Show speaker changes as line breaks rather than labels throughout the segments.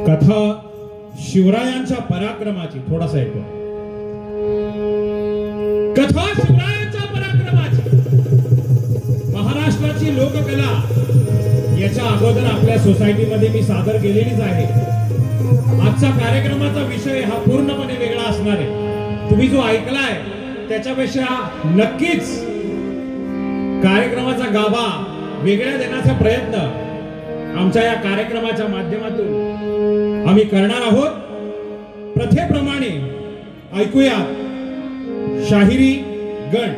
कथा शिवरायांच्या पराक्रमाची, थोडासा ऐकू. कथा शिवरायांच्या पराक्रमाची, महाराष्ट्राची लोककला याच्या अगोदर आपल्या सोसायटीमध्ये मी सादर केलेलीच आहे. आजचा कार्यक्रमाचा विषय हा पूर्णपणे वेगळा असणार आहे. तुम्ही जो ऐकलाय त्याच्यापेक्षा नक्कीच कार्यक्रमाचा गाभा वेगळा देण्याचा प्रयत्न आमच्या या कार्यक्रमाच्या माध्यमातून आम्ही करणार आहोत. प्रथेप्रमाणे ऐकूया शाहिरी गण.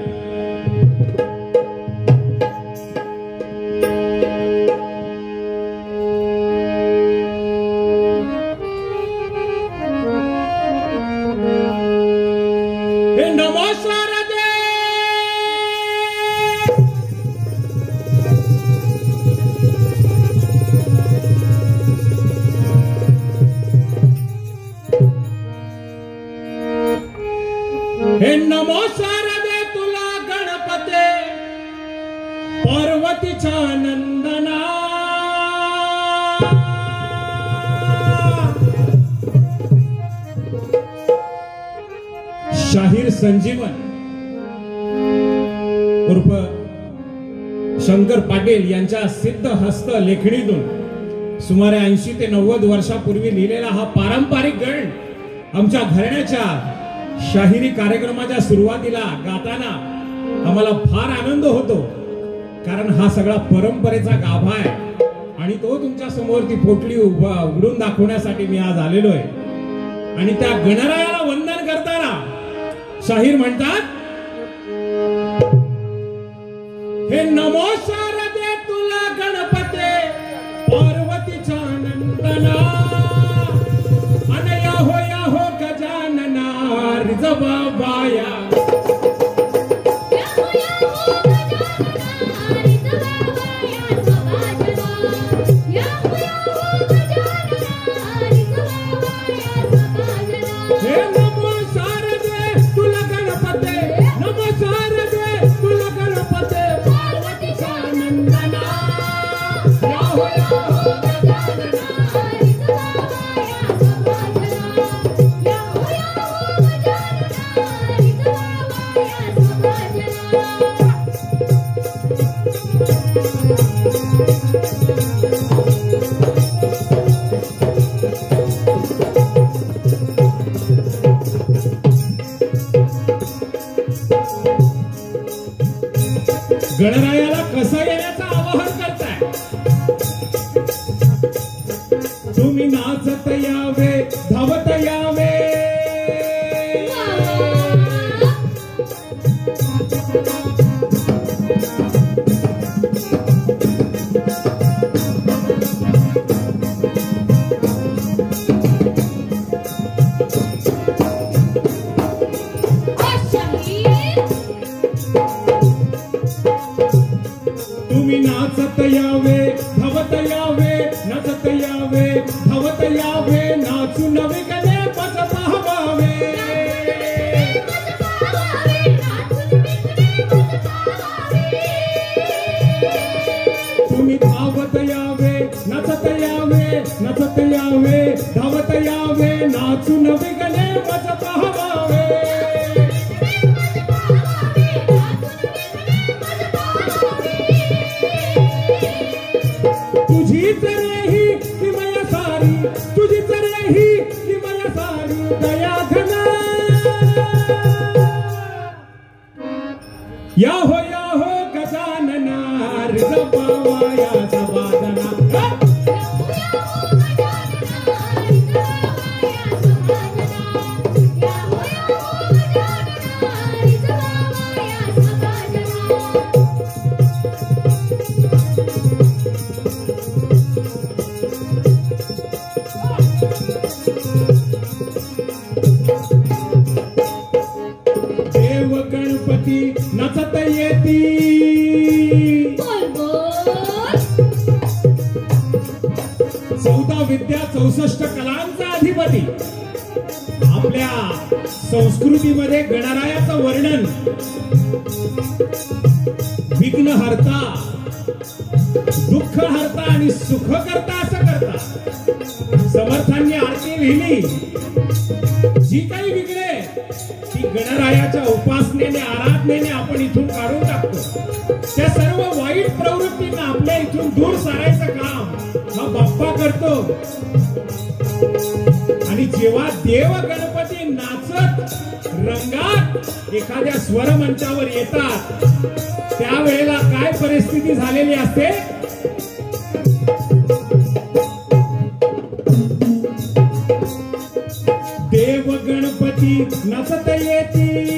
हे नमो शारदे तुला गणपते पार्वतीच्या नंदना.
शाहीर संजीवन उर्फ शंकर पाटील यांच्या सिद्ध हस्त लेखणीतून सुमारे 80 ते 90 वर्षापूर्वी लिहिलेला हा पारंपरिक गण आमच्या घराण्याच्या शाहिरी कार्यक्रमाच्या सुरुवातीला गाताना आम्हाला फार आनंद होतो, कारण हा सगळा परंपरेचा गाभा आहे आणि तो तुमच्या समोर ती पोटली उघडून दाखवण्यासाठी मी आज आलेलो आहे. आणि त्या गणरायाला वंदन करताना शाहीर म्हणतात,
हे नमो शारदे तुला गणपते पार्वतीच्या नंदना. अनया हो गजानना रिजवाबाया.
गणरायाला कसं येण्याचं आवाहन करताय.
तुम्ही नाचत यावे धावत यावे.
नचत यावे धावत यावे नाचून वेगळे मज पाहावे तुझीच रेही किमया सारी तुझीच रेही किमया सारी दया घना या हो गजानना रिजवायाचा वादना देव गणपती नचत येती 14 विद्या 64 कलांचा अधिपती आपल्या संस्कृतीमध्ये गणरायाचं वर्णन विघ्नहर्ता दुःखहर्ता आणि सुखकर्ता असं करता समर्थांनी आरती लिहिली जी काही विघ्ने ती गणरायाच्या उपासनेने आराधनेने आपण इथून काढून टाकतो त्या सर्व वाईट प्रवृत्तींना आपल्या इथून दूर सारायचं काम हा बाप्पा करतो आणि जेव्हा देव गणपती नाचत रंगात एखाद्या स्वरमंचावर येतात त्यावेळेला काय परिस्थिती झालेली असते देव गणपती नचत येती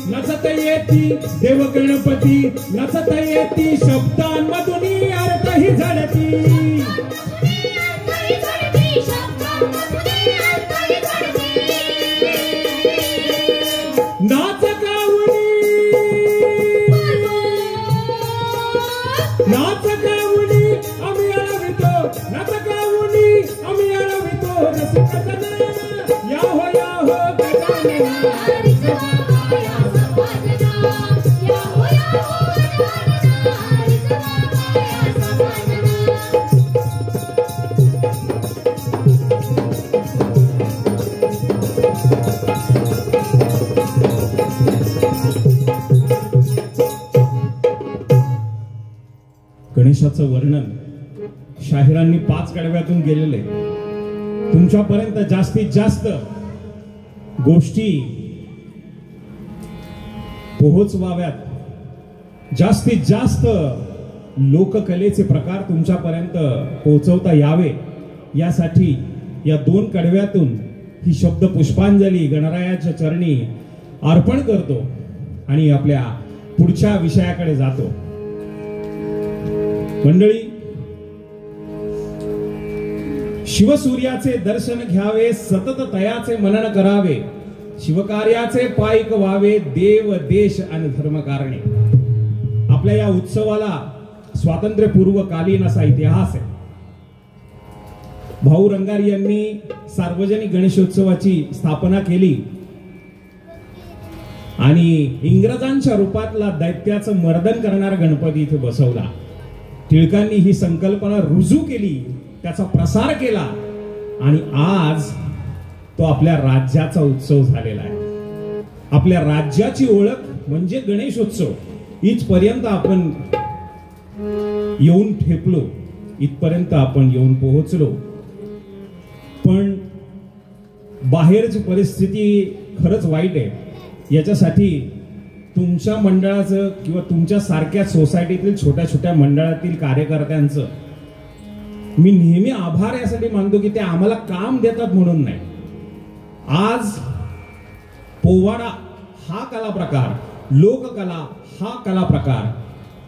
नचत येती देव गणपती नचत येती शब्दांमधून अर्थ ही झडती नाच गाऊनी आम्ही आळवितो नाच गाऊनी आम्ही आळवितो रसिकजना या हो गजानना गणेशाचं वर्णन शाहिरांनी 5 कडव्यातून गेलेले तुमच्यापर्यंत जास्तीत जास्त गोष्टी पोहोचवाव्यात जास्तीत जास्त लोककलेचे प्रकार तुमच्यापर्यंत पोहोचवता यावे यासाठी या 2 कडव्यातून ही शब्द पुष्पांजली गणरायाच्या चरणी अर्पण करतो आणि आपल्या पुढच्या विषयाकडे जातो मंडळी शिवसूर्याचे दर्शन घ्यावे सतत तयाचे मनन करावे शिवकार्याचे पायक व्हावे देव देश आणि धर्म कारणे आपल्या या उत्सवाला स्वातंत्र्यपूर्व कालीन असा इतिहास आहे भाऊ रंगारी यांनी सार्वजनिक गणेशोत्सवाची स्थापना केली आणि इंग्रजांच्या रूपातला दैत्याचं मर्दन करणारा गणपती इथे बसवला टिळकांनी ही संकल्पना रुजू केली त्याचा प्रसार केला आणि आज तो आपल्या राज्याचा उत्सव झालेला आहे आपल्या राज्याची ओळख म्हणजे गणेशोत्सव इथपर्यंत आपण येऊन ठेपलो इथपर्यंत आपण येऊन पोहोचलो पण बाहेरची परिस्थिती खरंच वाईट आहे याच्यासाठी तुमच्या मंडळाचं किंवा तुमच्या सारख्या सोसायटीतील छोट्या छोट्या मंडळातील कार्यकर्त्यांचं मी नेहमी आभार यासाठी मानतो की ते आम्हाला काम देतात म्हणून नाही आज पोवाडा हा कला प्रकार लोककला हा कला प्रकार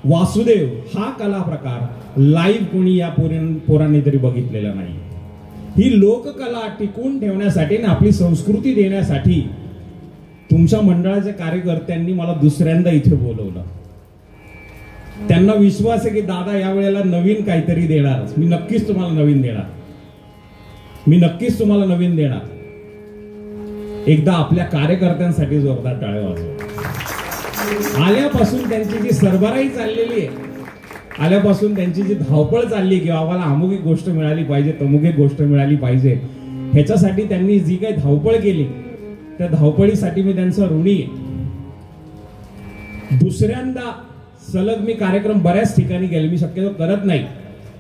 वासुदेव हा कला प्रकार लाईव्ह कोणी या पोरांनी तरी बघितलेला नाही ही लोककला टिकून ठेवण्यासाठी आणि आपली संस्कृती देण्यासाठी तुमच्या मंडळाच्या कार्यकर्त्यांनी मला दुसऱ्यांदा इथे बोलवलं. त्यांना विश्वास आहे की दादा या वेळेला नवीन काहीतरी देणार. मी नक्कीच तुम्हाला नवीन देणार. एकदा आपल्या कार्यकर्त्यांसाठी जोरदार टाळ्या वाजवा. आल्यापासून त्यांची जी सरबराई चाललेली आहे, आल्यापासून त्यांची जी धावपळ चालली की आम्हाला अमुक एक गोष्ट मिळाली पाहिजे, तमुक एक गोष्ट मिळाली पाहिजे, ह्याच्यासाठी त्यांनी जी काही धावपळ केली त्या धावपळीसाठी मी त्यांचा ऋणी आहे. दुसऱ्यांदा सलग मी कार्यक्रम बऱ्याच ठिकाणी गेले, मी शक्यतो करत नाही,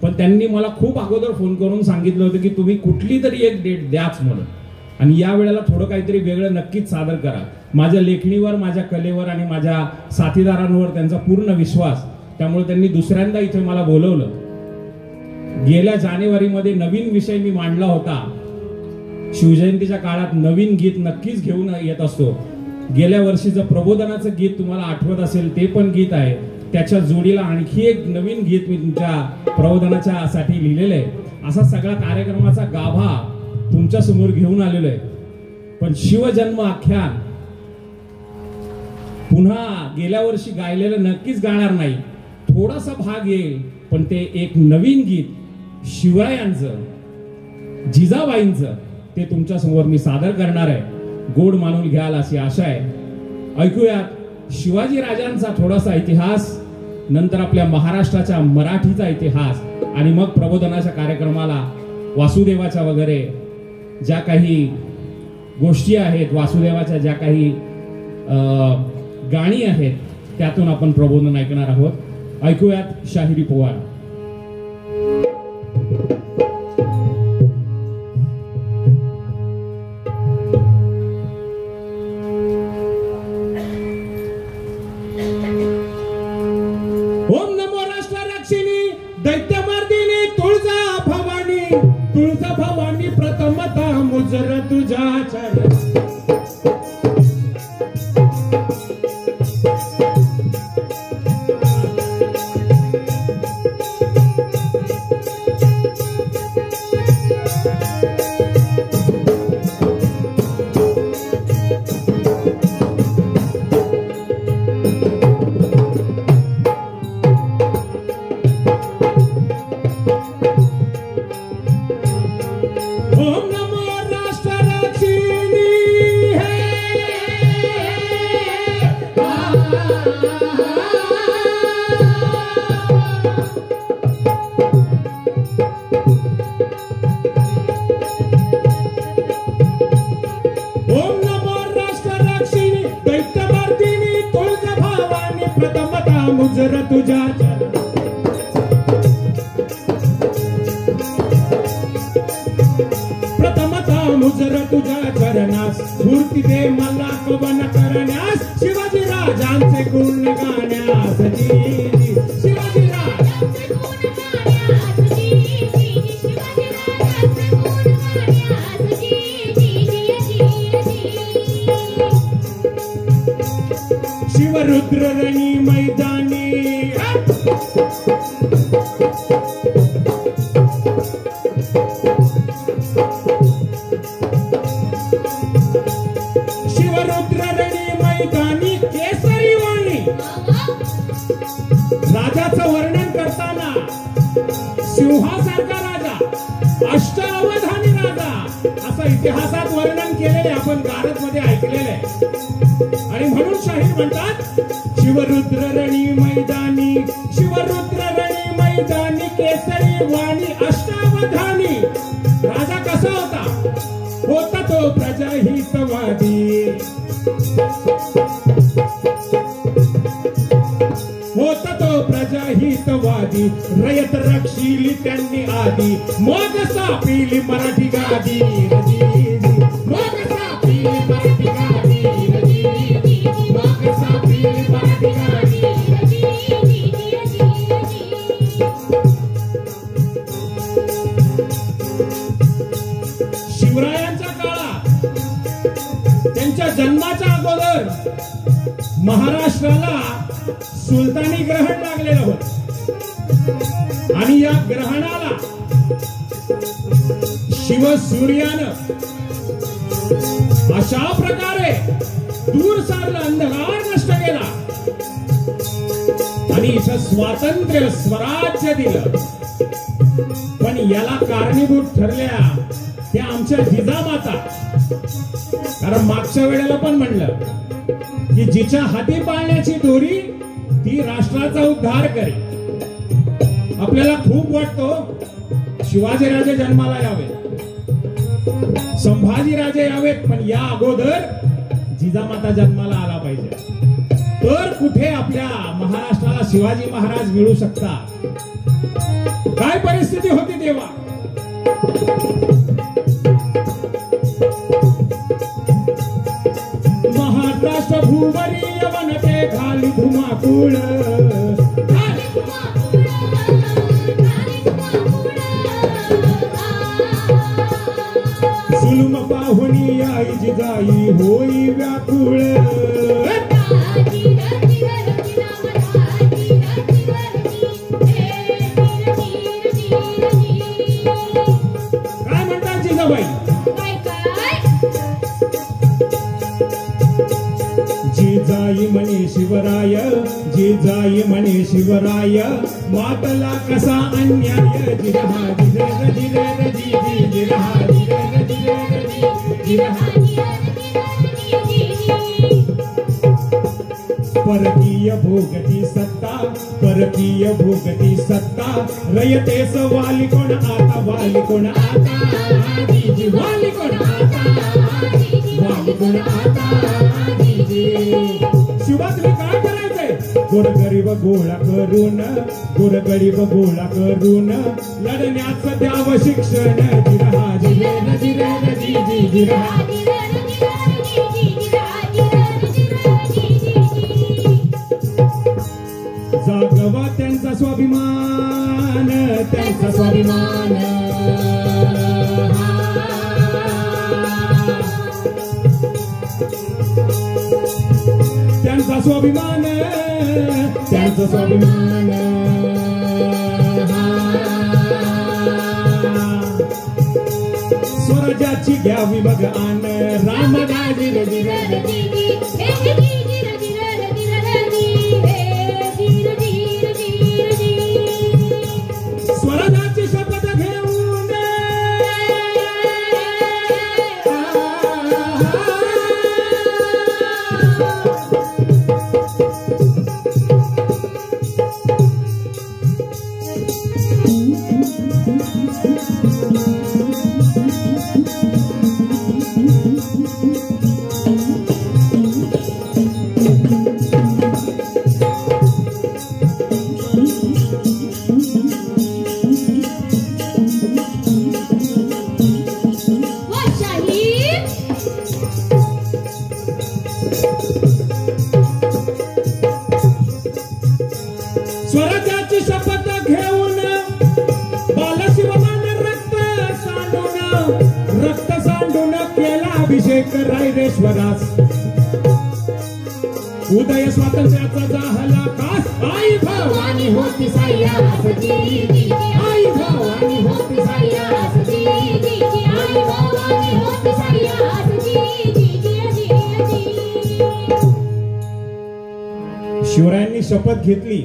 पण त्यांनी मला खूप अगोदर फोन करून सांगितलं होतं की तुम्ही कुठली तरी एक डेट द्याच म्हणून, आणि या वेळेला थोडं काहीतरी वेगळं नक्कीच सादर करा. माझ्या लेखणीवर, माझ्या कलेवर आणि माझ्या साथीदारांवर त्यांचा पूर्ण विश्वास, त्यामुळे त्यांनी दुसऱ्यांदा इथे मला बोलवलं. गेल्या जानेवारीमध्ये नवीन विषय मी मांडला होता. शिवजयंतीच्या काळात नवीन गीत नक्कीच घेऊन येत असतो. गेल्या वर्षीचं प्रबोधनाचं गीत तुम्हाला आठवत असेल, ते पण गीत आहे. त्याच्या जोडीला आणखी एक नवीन गीत मी तुमच्या प्रबोधनाच्या साठी लिहिलेलं आहे. असा सगळा कार्यक्रमाचा गाभा तुमच्या समोर घेऊन आलेलो आहे. पण शिवजन्म आख्यान पुन्हा गेल्या वर्षी गायलेलं नक्कीच गाणार नाही, थोडासा भाग येईल, पण ते एक नवीन गीत शिवरायांचं, जिजाबाईंचं, ते तुमच्या समोर मी सादर करणार आहे. गोड मानून घ्याल अशी आशा आहे. ऐकूयात शिवाजी राजांचा थोडासा इतिहास, नंतर आपल्या महाराष्ट्राच्या मराठीचा इतिहास, आणि मग प्रबोधनाच्या कार्यक्रमाला वासुदेवाच्या वगैरे ज्या काही गोष्टी आहेत, वासुदेवाच्या ज्या काही गाणी आहेत, त्यातून आपण प्रबोधन ऐकणार आहोत. ऐकूयात शाहिरी पोवाडा.
ओम नमो राष्ट्ररक्षिणी दैत्यमर्दिनी तुळजा भवानी प्रथमता मुजर तुझ्या चरण. मुजर तुझ्या प्रथमता मुजर तुझ्या चरणास, स्फूर्ती दे मला कवन करण्यास, शिवाजी राजांचे गुण गाण्यास. शिवाजी राजांचे गुण गाण्यास, शिवरुद्र रणी मैदानी केसरी वाणी. राजाचं वर्णन करताना सिंहासारखा राजा, अष्टावधानी राजा असं इतिहासात वर्णन केलेले आपण गारद मध्ये ऐकलेले आहे. आणि म्हणून शाहीर म्हणतात शिवरुद्र रणी मैदानी, शिवरुद्र रणी मैदानी केसरी वाणी अष्टावधानी. राजा कसा होता? होता तो प्रजाहितवादी, होता तो प्रजाहितवादी. रयत रक्षिली त्यांनी आधी, मग सापिली मराठी गादी. मग सापिली मराठी गादी, मग सापिली मराठी गादी. शिवरायांच्या काळात, त्यांच्या जन्माच्या अगोदर महाराष्ट्राला सुलतानी ग्रहण लागलेलं होतं. आणि या ग्रहणाला शिवसूर्यानं अशा प्रकारे
दूर सारला, अंधकार नष्ट केला आणि इथं स्वातंत्र्य स्वराज्य दिलं. पण याला कारणीभूत ठरल्या त्या आमच्या जिजामाता. कारण मागच्या वेळेला पण म्हणलं की जिच्या हाती पाळण्याची दोरी ती राष्ट्राचा उद्धार करे. आपल्याला खूप वाटतो शिवाजीराजे जन्माला यावेत, संभाजीराजे यावेत, पण या अगोदर जिजामाता जन्माला आला पाहिजे. तर कुठे आपल्या महाराष्ट्राला शिवाजी महाराज मिळू शकतात. काय परिस्थिती होती तेव्हा. महाराष्ट्र भूवरी वनते खाली धुमाकूळ, जुलूम पाहुणी आई जिजाई होई व्याकुळ. काय म्हणतात जिजाबाई. जिजाई म्हणे शिवराय, जिजाई म्हणे शिवराय, मातला कसा अन्याय. जिरहा जिरे जिरे जी जिरहा जिरे जिरे जिरहा. परकीय भोगती सत्ता, परकीय भोगती सत्ता, रयतेस वाली कोण आता, वाली कोण आता, वाली कोण आता, वाली कोण आता. शिवा तुम्ही काय करायचंय. गोरगरीब गोळा करून, गोरगरीब गोळा करून लढण्याचं द्यावं शिक्षण. जिरहा जिरे जिरे जी जिरहा. जागवा त्यांचा स्वाभिमान, त्यांचा स्वाभिमान. त्यांचा स्वाभिमान, त्यांचा स्वाभिमान. स्वराज्याची घ्यावी बघान. रामराजे स्वराज्याची शपथ घेऊन स्वराज्याची शपथ घेऊन बालशिवमान रक्त सांडून केला अभिषेक रायरेश्वरास. उदय स्वातंत्र्याचा झाला कास. आई भवानी होती सायास, आई भवानी होती सायास, आई भवानी होती सायास. शिवरायांनी शपथ घेतली.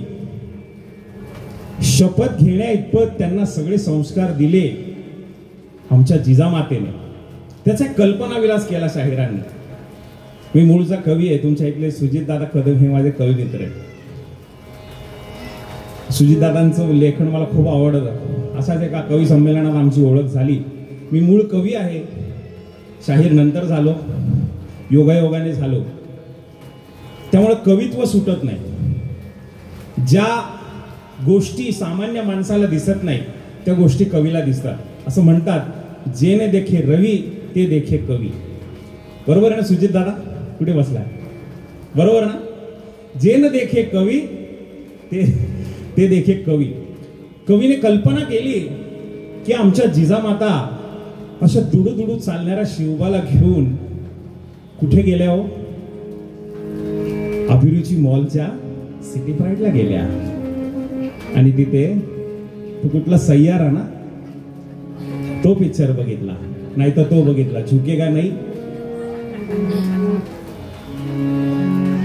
शपथ घेण्या इतपत त्यांना सगळे संस्कार दिले आमच्या जिजामातेने. त्याचा कल्पना विलास केला शाहिरांनी. मी मूळचा कवी आहे. तुमच्या इथले सुजितदादा कदम हे माझे कवी मित्र आहेत. सुजितदादांचं लेखन मला खूप आवडतं. असाच एका कवी संमेलनात आमची ओळख झाली. मी मूळ कवी आहे, शाहीर नंतर झालो, योगायोगाने झालो. त्यामुळे कवित्व सुटत नाही. ज्या गोष्टी सामान्य माणसाला दिसत नाही त्या गोष्टी कवीला दिसतात. असं म्हणतात, जेने देखे रवी ते देखे कवी. बरोबर आहे ना सुजित दादा? कुठे बसलाय? बरोबर ना? जेने देखे कवी ते देखे कवी. कवीने कल्पना केली की आमच्या जिजामाता अशा दुडू चालणाऱ्या शिवबाला घेऊन कुठे गेल्या हो? अभिरुची मॉलच्या सिटी प्राईडला गेल्या. आणि तिथे तो कुठला सय्यारा ना तो पिक्चर बघितला, नाही तर तो बघितला झुकेगा नाही.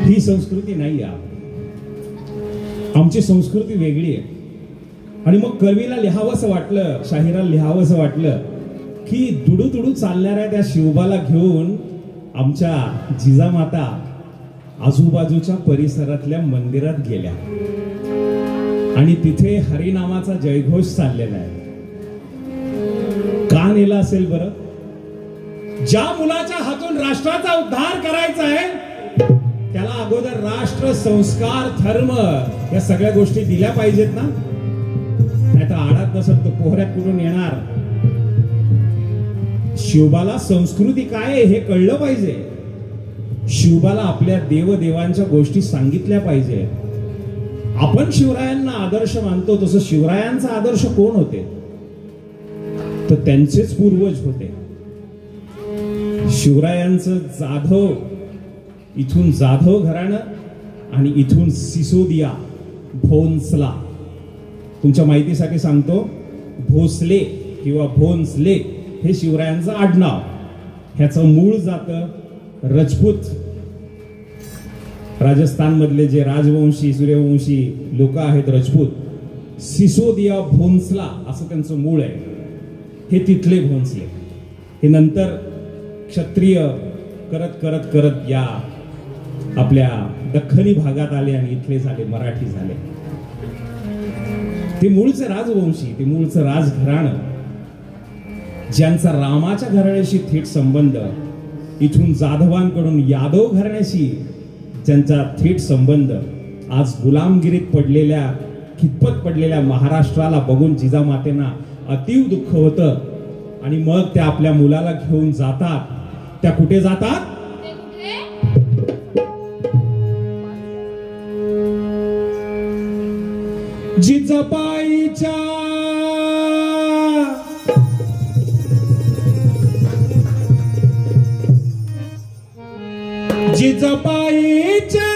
ही संस्कृती नाही आहे. आमची संस्कृती वेगळी आहे. आणि मग कवीला लिहावंसं वाटलं, शाहिराला लिहावंसं वाटलं की दुडू दुडू चालणाऱ्या त्या शिवबाला घेऊन आमच्या जिजामाता आजूबाजूच्या परिसरातल्या मंदिरात गेल्या आणि तिथे हरिनामाचा जयघोष चाललेला आहे. का नेला असेल बरं? ज्या मुलाच्या हातून राष्ट्राचा उद्धार करायचा आहे त्याला अगोदर राष्ट्र, संस्कार, धर्म या सगळ्या गोष्टी दिल्या पाहिजेत ना. नाही तर आडात नसत तो पोहऱ्यात कुठून येणार. शिवबाला संस्कृती काय आहे हे कळलं पाहिजे. शिवबाला आपल्या देवदेवांच्या गोष्टी सांगितल्या पाहिजे. आपण शिवरायांना आदर्श मानतो तसं शिवरायांचा आदर्श कोण होते? तर त्यांचेच पूर्वज होते. शिवरायांचं जाधव, इथून जाधव घराणं आणि इथून सिसोदिया, भोंसला. तुमच्या माहितीसाठी सांगतो, भोसले किंवा भोंसले हे शिवरायांचं आडनाव. ह्याचं मूळ जातं राजपूत. राजस्थान मधले जे राजवंशी, सूर्यवंशी लोक आहेत राजपूत, सिसोदिया, भोंसला असं त्यांचं मूळ आहे. हे तिथले भोंसले. हे नंतर क्षत्रिय करत करत करत या आपल्या दख्खनी भागात आले आणि इथले झाले, मराठी झाले. ते मूळचे राजवंशी, ते मूळचं राजघराणं, ज्यांचा रामाच्या घराण्याशी थेट संबंध, इथून जाधवांकडून यादव घराण्याशी ज्यांचा थेट संबंध, आज गुलामगिरीत पडलेल्या, खितपत पडलेल्या महाराष्ट्राला बघून जिजामातेंना अतीव दुःख होतं. आणि मग त्या आपल्या मुलाला घेऊन जातात. त्या कुठे जातात? जिजाबाईच्या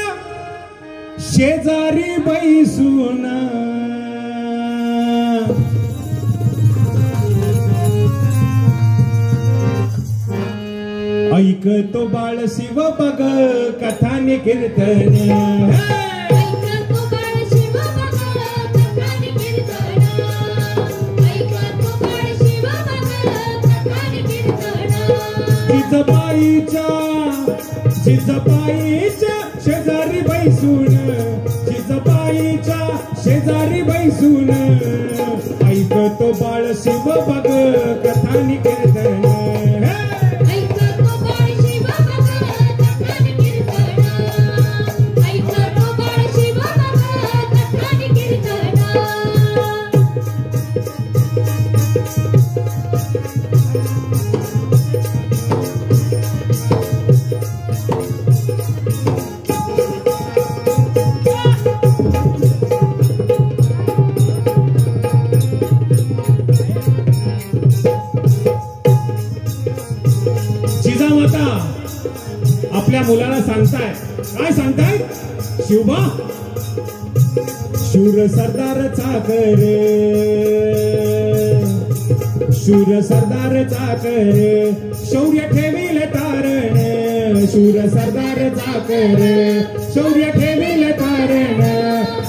शेजारी बैसून ऐकतो बाळ शिव बघ कथाने कीर्तन. जिजाबाईच्या शेजारी बैसून, जिजाबाईच्या शेजारी बैसून ऐकतो बाळ शिव बघ कथानी कीर्तन. आपल्या मुलाला सांगताय, काय सांगताय? शिवबा, शूर सरदार चाकर, शूर सरदार चाकर, शौर्य ठेवील तारण, शूर सरदार चाकर, शौर्य ठेवील तारण,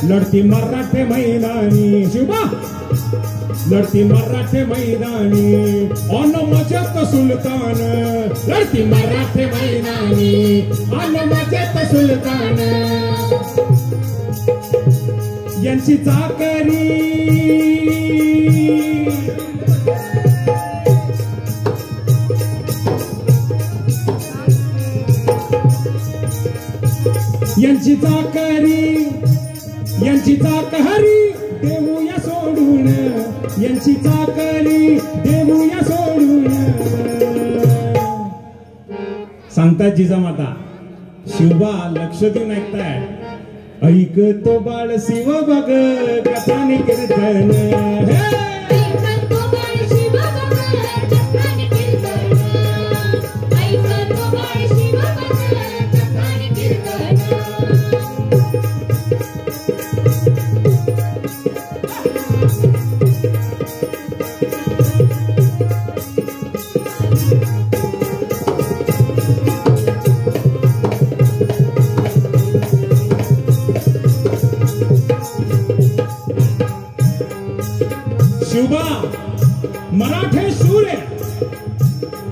लढती मराठे मैदानी. शिवबा, लढती मराठे मैदानी, ऑन मजेत सुलतान, लढती मराठे मैदानी, ऑन मजेत सुलतान. यांची चाकरी यांची चाकरी, यांची चाकरी देऊया सोडून, यांची चाकरी देऊया सोडून. सांगतात जिजामाता. शिवबा लक्ष देऊन ऐकताय. ऐकतो बाळ शिव बघ कथानी कीर्तन.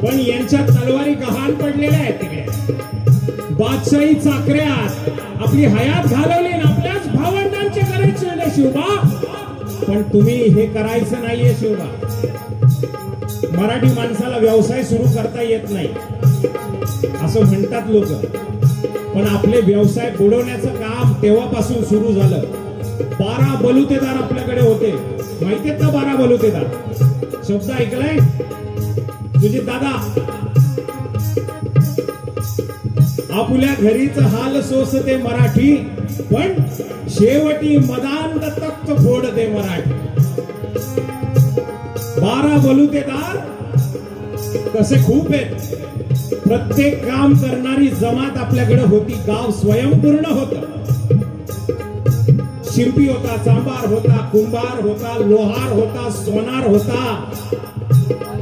पण यांच्या तलवारी गहाण पडलेल्या आहेत तिकडे. बादशाही चाकऱ्यात आपली हयात घालवली आणि आपल्याच भावंडांचे करायचे शिवबा. पण तुम्ही हे करायचं नाहीये शिवबा. मराठी माणसाला व्यवसाय सुरू करता येत नाही असं म्हणतात लोक, पण आपले व्यवसाय बुडवण्याचं काम तेव्हापासून सुरू झालं. 12 बलुतेदार आपल्याकडे होते. माहितीये का 12 बलुतेदार शब्द ऐकलाय सुजित दादा? आपल्या घरीच हाल सोसते मराठी, पण शेवटी मदांत तख्त फोडते मराठी. 12 बलुतेदार कसे खूप आहेत. प्रत्येक काम करणारी जमात आपल्याकडे होती. गाव स्वयंपूर्ण होतं. शिंपी होता, चांभार होता, कुंभार होता, लोहार होता, सोनार होता,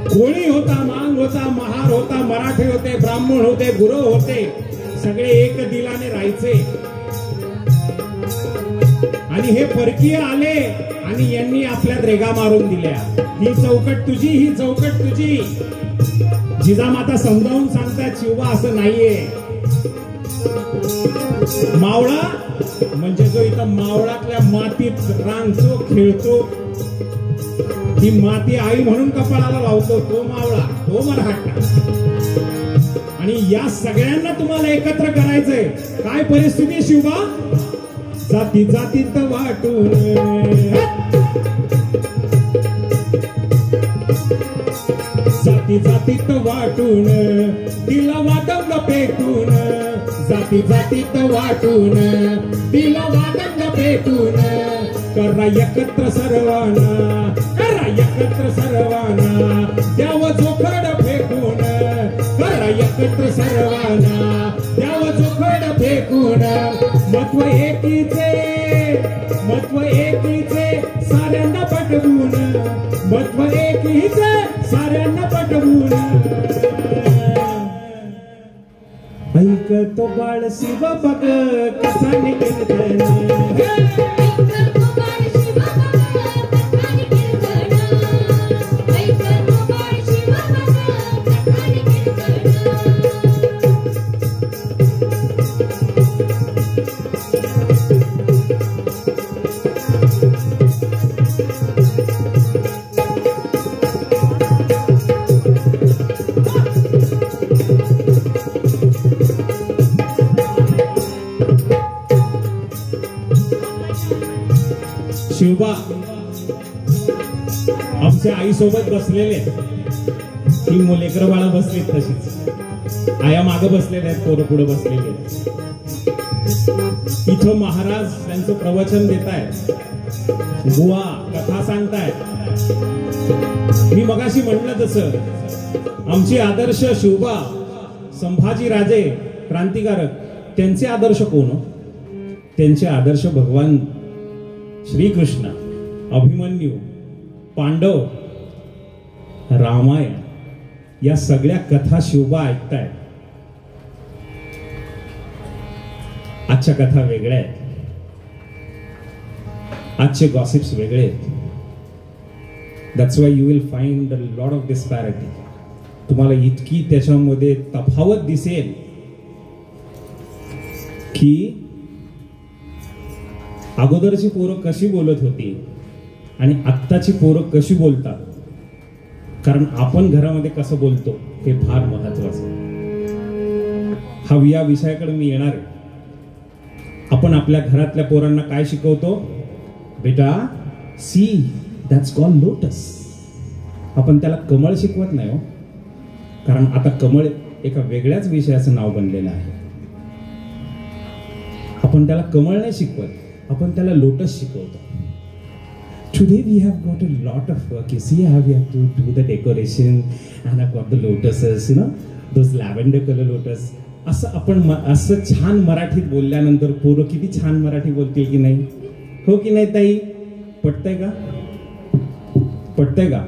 कोळी होता, मांग होता, महार होता, मराठे होते, ब्राह्मण होते, गुरव होते. सगळे एक दिलाने राहायचे. आणि हे परकीय आले आणि यांनी आपल्यात रेगा मारून दिल्या. ही चौकट तुझी, ही चौकट तुझी. जिजामाता समजावून सांगतात शिवबा असं नाहीये. मावळा म्हणजे जो इथं मावळातल्या मातीत रांगतो खेळतो, ही माती आई म्हणून कपाळाला लावतो, तो मावळा, तो मराठा. आणि या सगळ्यांना तुम्हाला एकत्र करायचंय. काय परिस्थिती शिवबा? जाती जातीत वाटून, जाती जातीत वाटून, तिला वादंग पेटून, जाती जातीत वाटून, तिला वादंग पेटून, करा एकत्र सर्वांना, करा एकत्र सर्वांना, द्यावं जोखड फेकून, करा एकत्र सर्वांना, द्यावं जोखड फेकून. महत्व एकीचे, महत्व एकीचे साऱ्यांना पटवून, महत्व एकीचे साऱ्यांना पटवून. ऐकतो बाळ शिव बघ कसा निकेतन, शिवबा आमच्या आई सोबत बसलेले. ही लेकरं बाळा बसलीत तशीच. आया मागे बसलेले आहेत, पोरं पुढे बसलेले. इथं महाराज त्यांचं प्रवचन देत आहेत, बुवा कथा सांगतायत. मी मगाशी म्हटलं तसं आमचे आदर्श शिवबा संभाजी राजे क्रांतिकारक, त्यांचे आदर्श कोण? त्यांचे आदर्श भगवान श्रीकृष्ण, अभिमन्यू, पांडव, रामायण. या सगळ्या कथा शिवबा ऐकतायत. आजच्या कथा वेगळ्या आहेत, आजचे गॉसिप्स वेगळे आहेत. That's why you will find a lot of डिस्पॅरिटी. तुम्हाला इतकी त्याच्यामध्ये तफावत दिसेल की अगोदरची पोरं कशी बोलत होती आणि आत्ताची पोरं कशी बोलतात. कारण आपण घरामध्ये कसं बोलतो हे फार महत्वाचं. या विषयाकडे मी येणार आहे. आपण आपल्या घरातल्या पोरांना काय शिकवतो? बेटा सी दॅट्स कॉल्ड लोटस. आपण त्याला कमळ शिकवत नाही हो, कारण आता कमळ एका वेगळ्याच विषयाचं नाव बनलेलं आहे. आपण त्याला कमळ नाही शिकवत, आपण त्याला लोटस शिकवतो. Today we have got a lot of work. You see how we have to do the decoration and I've got the lotuses, you know, those lavender color lotus. असं आपण असं छान मराठीत बोलल्यानंतर पोरं किती छान मराठी बोलतील की नाही? हो की नाही ताई? पटतंय का? पटतंय का?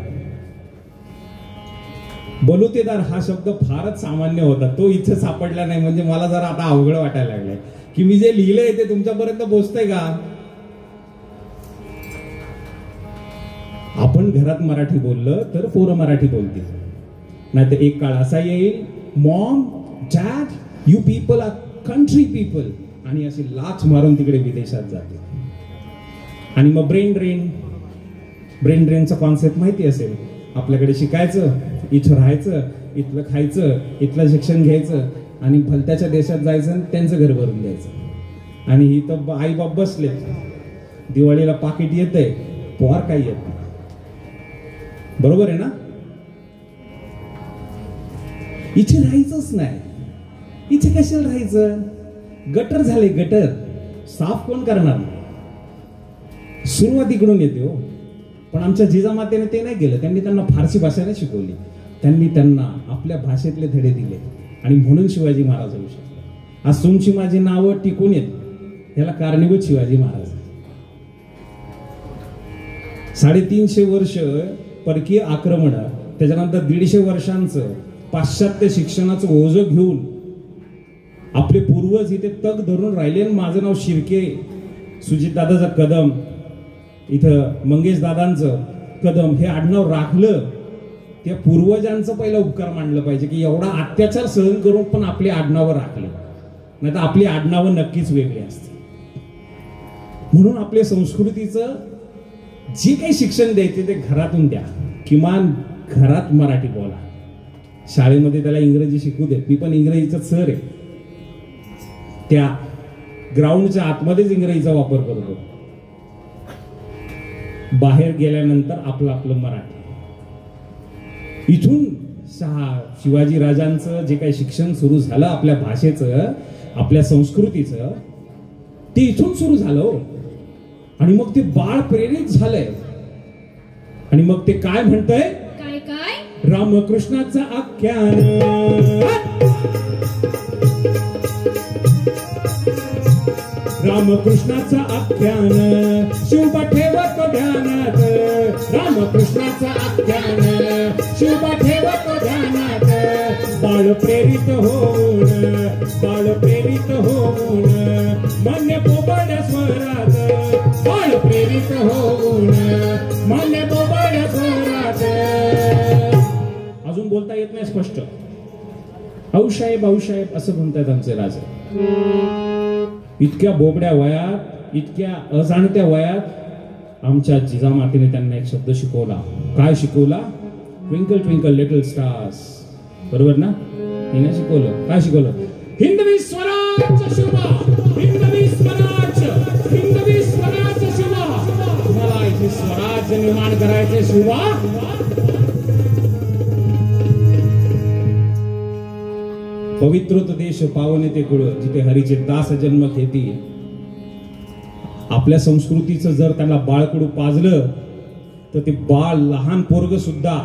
बलुतेदार हा शब्द फारच सामान्य होता, तो इथे सापडला नाही. म्हणजे मला जरा आता अवघड वाटायला लागलंय की मी जे लिहिलंय ते तुमच्यापर्यंत पोहोचतंय का? आपण घरात मराठी बोललं तर पोरं मराठी बोलतील. नाही तर एक काळ असा येईल, Maugham dad you people our country people, आणि अशी लाच मारून तिकडे विदेशात जाते. आणि मग ब्रेन ड्रेनचा कॉन्सेप्ट माहिती असेल, आपल्याकडे शिकायचं, इथं राहायचं, इथलं खायचं, इथलं शिक्षण घ्यायचं आणि भलत्याच्या देशात जायचं आणि त्यांचं घर भरून द्यायचं. आणि इथं आई बाप बसले, दिवाळीला पाकिट येतंय, पोहार काही येत नाही. बरोबर आहे ना? इथे राहायचंच नाही. इथे कशाला राहायचं? गटर झाले, गटर साफ कोण करणार? सुरुवात इकडून येते हो. पण आमच्या जिजामातेने ते नाही केलं. त्यांनी त्यांना फारसी भाषा नाही शिकवली, त्यांनी त्यांना आपल्या भाषेतले धडे दिले. आणि म्हणून शिवाजी महाराज होऊ शकले. आज तुमची माझी नावं टिकून येत, याला कारणीभूत शिवाजी महाराज. 350 वर्ष परकीय आक्रमण, त्याच्यानंतर 150 वर्षांचं पाश्चात्य शिक्षणाचं ओझं घेऊन आपले पूर्वज इथे तग धरून राहिले. माझं नाव शिर्के, सुजित दादाचं कदम, इथं मंगेश दादांचं कदम, हे आडनाव राखलं. त्या पूर्वजांचं पहिला उपकार मानलं पाहिजे की एवढा अत्याचार सहन करून पण आपली आडनावं राखली, नाही तर आपली आडनावं नक्कीच वेगळी असते. म्हणून आपल्या संस्कृतीचं जे काही शिक्षण द्यायचे ते घरातून द्या. किमान घरात मराठी बोला. शाळेमध्ये त्याला इंग्रजी शिकू देत. मी पण इंग्रजीचा सर आहे, त्या ग्राउंडच्या आतमध्येच इंग्रजीचा वापर करतो. बाहेर गेल्यानंतर आपलं आपलं मराठी. इथून शिवाजी राजांचं जे काही शिक्षण सुरू झालं आपल्या भाषेचं, आपल्या संस्कृतीचं, ते इथून सुरू झालं. आणि मग ते बाळ प्रेरित झालंय. आणि मग ते काय म्हणतंय?
काय काय?
रामकृष्णाचं आख्यान, रामकृष्णाचं आख्यान, शिवबा ठेवतो ध्यानात. रामकृष्णाचं आख्यान, शिवबा ठेवतो ध्यानात. बाळ प्रेरित होऊन, बाळ प्रेरित होऊन, मान्य पोबड स्वरात. बाळ प्रेरित होऊन, मान्य पोबड स्वरात. अजून बोलता येत नाही स्पष्ट. आऊसाहेब आऊसाहेब असं म्हणतात आमचे राजे. इतक्या बोबड्या वयात, इतक्या अजाणत्या वयात आमच्या जिजामातेने त्यांना एक शब्द शिकवला. काय शिकवला? Twinkle twinkle little stars. बरोबर ना? हिने शिकवलं. काय शिकवलं? हिंदवी स्वराज शिवा, हिंदवी स्वराज, हिंदवी स्वराज शिवा. तुम्हाला इथे स्वराज निर्माण करायचे शिवा. पवित्र तो देश पावने ते कुळ, जिथे हरीचे दास जन्म घेती. आपल्या संस्कृतीचं जर त्यांना बाळकडू पाजलं तर ते बाळ, लहान पोरग सुद्धा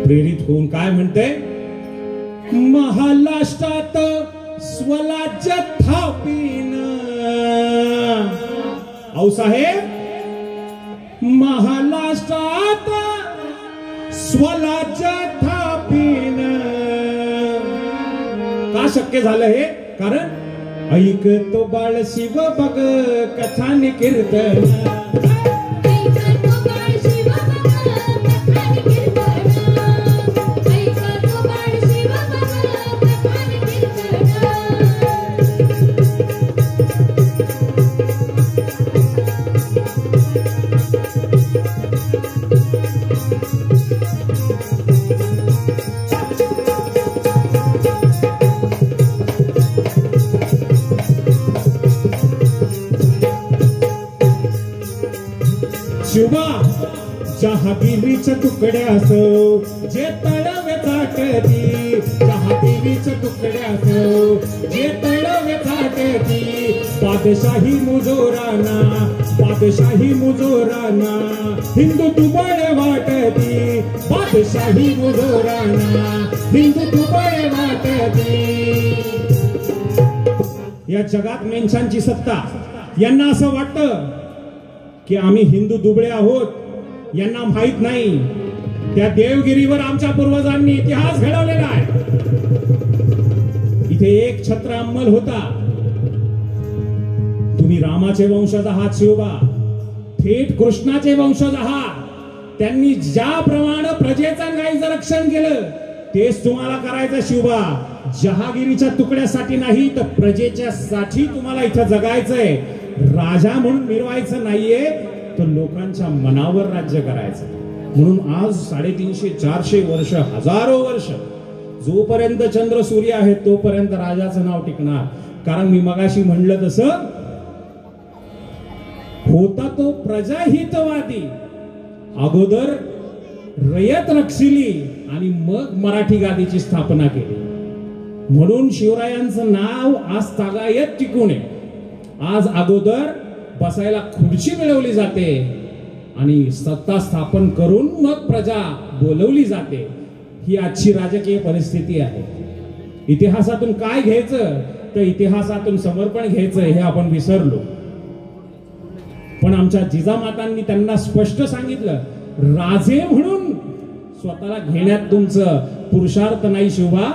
प्रेरित होऊन काय म्हणते? महाराष्ट्रात स्वराज्य थापीन. आऊसाहेब, महाराष्ट्रात स्वराज्य थापीन. का शक्य झालं हे? कारण ऐकतो बाळ शिव बघ कथान कीर्तन. शिवा जहागिरीच्या तुकड्यास जे तळवे चाटती. जहागिरीच्या तुकड्यास जे तळवे चाटती. बादशाही मुजोराना, बादशाही मुजोराना हिंदू तुबळ वाटती. बादशाही मुजोराना हिंदू तुबळ वाटती. या जगात मेंढ्यांची सत्ता. यांना असं वाटतं की आम्ही हिंदू दुबळे आहोत. यांना माहित नाही त्या देवगिरीवर आमच्या पूर्वजांनी इतिहास घडवलेला आहे. इथे एक छत्र अंमल होता. तुम्ही रामाचे वंशज आहात शिवबा, थेट कृष्णाचे वंशज आहात. त्यांनी ज्याप्रमाणे प्रजेचं गायीचं रक्षण केलं तेच तुम्हाला करायचं शिवबा. जहागिरीच्या तुकड्यासाठी नाही तर प्रजेच्या साठी तुम्हाला इथं जगायचंय. राजा म्हणून मिरवायचं नाहीये तर लोकांच्या मनावर राज्य करायचं. म्हणून आज 350-400 वर्ष, हजारो वर्ष जोपर्यंत चंद्र सूर्य आहे तोपर्यंत राजाचं नाव टिकणार. कारण मी मगाशी म्हणलं तसं होता तो प्रजाहितवादी. अगोदर रयत रक्षिली आणि मग मराठी गादीची स्थापना केली. म्हणून शिवरायांचं नाव आज तागायत टिकून आहे. आज अगोदर बसायला खुर्ची मिळवली जाते आणि सत्ता स्थापन करून मग प्रजा बोलवली जाते. ही आजची राजकीय परिस्थिती आहे. इतिहासातून काय घ्यायचं तर इतिहासातून समर्पण घ्यायचं हे आपण विसरलो. पण आमच्या जिजामातांनी त्यांना स्पष्ट सांगितलं, राजे म्हणून स्वतःला घेण्यात तुमचं पुरुषार्थ नाही शिवबा,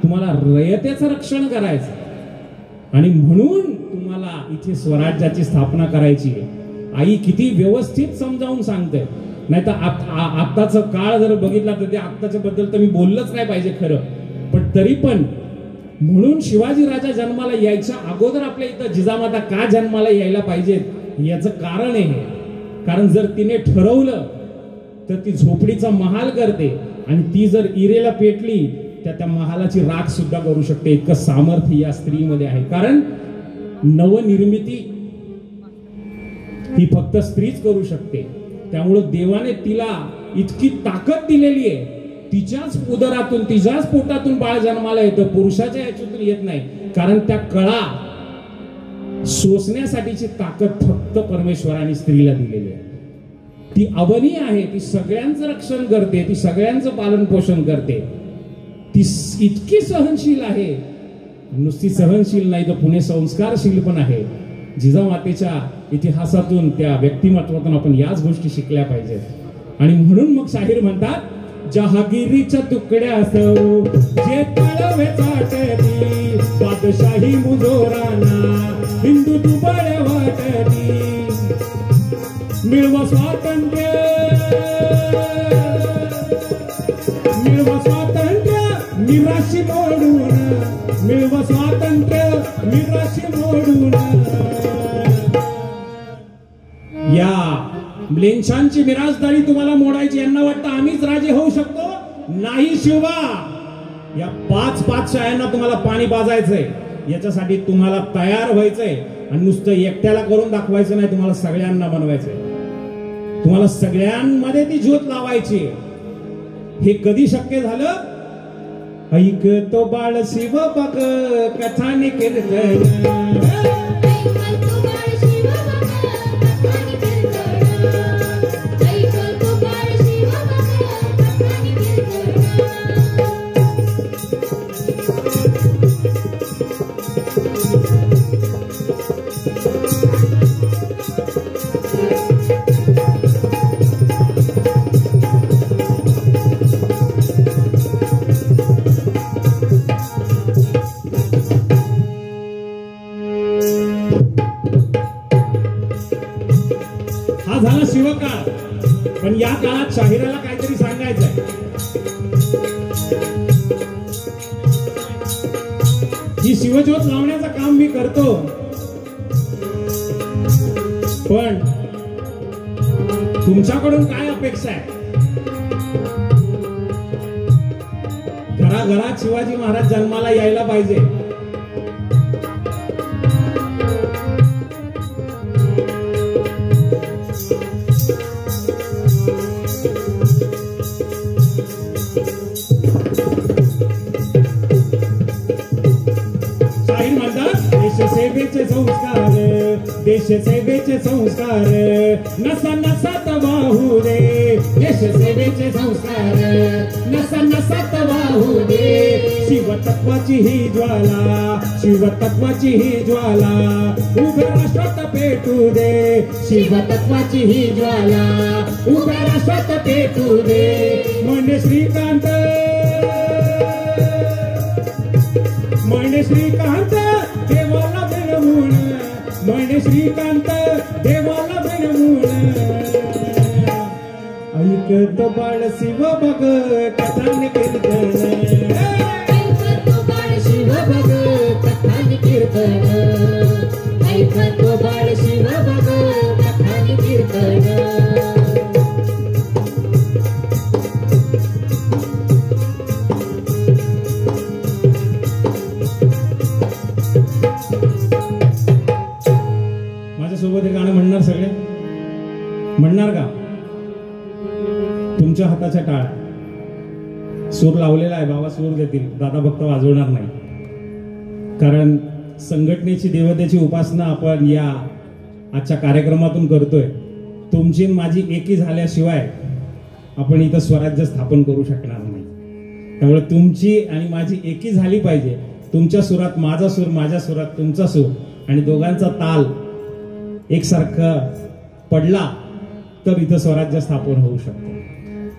तुम्हाला रयतेचं रक्षण करायचं आणि म्हणून तुम्हाला इथे स्वराज्याची स्थापना करायची. आई किती व्यवस्थित समजावून सांगते. नाही तर आत्ताचं काळ जर बघितला तर ते आत्ताच्या बद्दल तर मी बोललंच नाही पाहिजे खरं, पण तरी पण म्हणून शिवाजी राजा जन्माला यायच्या अगोदर आपल्या इथं जिजामाता का जन्माला यायला पाहिजेत याचं कारण आहे. कारण जर तिने ठरवलं तर ती झोपडीचा महाल करते आणि ती जर इरेला पेटली तर त्या महालाची राख सुद्धा करू शकते. इतकं सामर्थ्य या स्त्रीमध्ये आहे. कारण नवनिर्मिती ही फक्त स्त्रीच करू शकते. त्यामुळे देवाने तिला इतकी ताकद दिलेली आहे. तिच्याच उदरातून तिच्याच पोटातून बाळ जन्माला येतं, पुरुषाच्या याच्यातून येत नाही. कारण त्या कळा सोसण्यासाठीची ताकद फक्त परमेश्वराने स्त्रीला दिलेली आहे. ती अवनी आहे, ती सगळ्यांचं रक्षण करते, ती सगळ्यांचं पालन पोषण करते. ती इतकी सहनशील आहे. नुसती सहनशील नाही तर पुणे संस्कारशील पण आहे. जिजामातेच्या इतिहासातून त्या व्यक्तिमत्वातून आपण याच गोष्टी शिकल्या पाहिजेत. आणि म्हणून मग शाहीर म्हणतात, जहागिरीच्या तुकड्या असो जे तळवे चाटती, बादशाही मुजोराना हिंदू दुबळे वाटती, मिळवा स्वातंत्र्य मिळवा स्वातंत्र्य निराशी मोडून, मिळवा स्वातंत्र्य निराशी मोडून. या लेंछांची मिराजदारी तुम्हाला मोडायची. यांना वाटतं आम्हीच राजे होऊ शकतो. नाही शिवा, या 5 शाळांना तुम्हाला पाणी पाजायचंय. याच्यासाठी तुम्हाला तयार व्हायचंय आणि नुसतं एकट्याला करून दाखवायचं नाही, तुम्हाला सगळ्यांना बनवायचंय. तुम्हाला सगळ्यांमध्ये ती ज्योत लावायची. हे कधी शक्य झालं? ऐकतो बाळ शिव बघ कथाने कीर्तन, पण या काळात शाहिराला काहीतरी सांगायचंय. ही शिवज्योत लावण्याचं काम मी करतो, पण तुमच्याकडून काय अपेक्षा आहे? घराघरात शिवाजी महाराज जन्माला यायला पाहिजे. देशसेवेचे संस्कार, देशसेवेचे संस्कार नसा नसात वाहू दे, देशसेवेचे संस्कार नसा नसात वाहू दे. शिवतत्वाची ही ज्वाला, शिवतत्वाची ही ज्वाला उभ्या राष्ट्रात पेटू दे, शिवतत्वाची ही ज्वाला उभ्या राष्ट्रात पेटू दे. म्हणजे श्रीकांत, म्हणजे श्रीकांत देवाला बिनवून, म्हणजे श्रीकांत देवाला बिनवून. ऐक बघ कथान कीर्तन
ऐकतो बाळ शिव बघ कथान कीर्तन ऐकतो बाळ शिव बघ कथान कीर्तन
माझ्यासोबत हे गाणं म्हणणार सगळे म्हणणार का तुमच्या हाताच्या टाळ्या सूर लावलेला आहे बाबा सूर देतील दादा फक्त वाजवणार नाही कारण संघटनेची देवतेची उपासना आपण या आजच्या कार्यक्रमातून करतोय तुमची माझी एकी झाल्याशिवाय आपण इथं स्वराज्य स्थापन करू शकणार नाही त्यामुळे तुमची आणि माझी एकी झाली पाहिजे तुमच्या सुरात माझा सूर माझ्या सुरात तुमचा सूर आणि दोघांचा ताल एकसारखा पडला तर इथं स्वराज्य स्थापन होऊ शकतं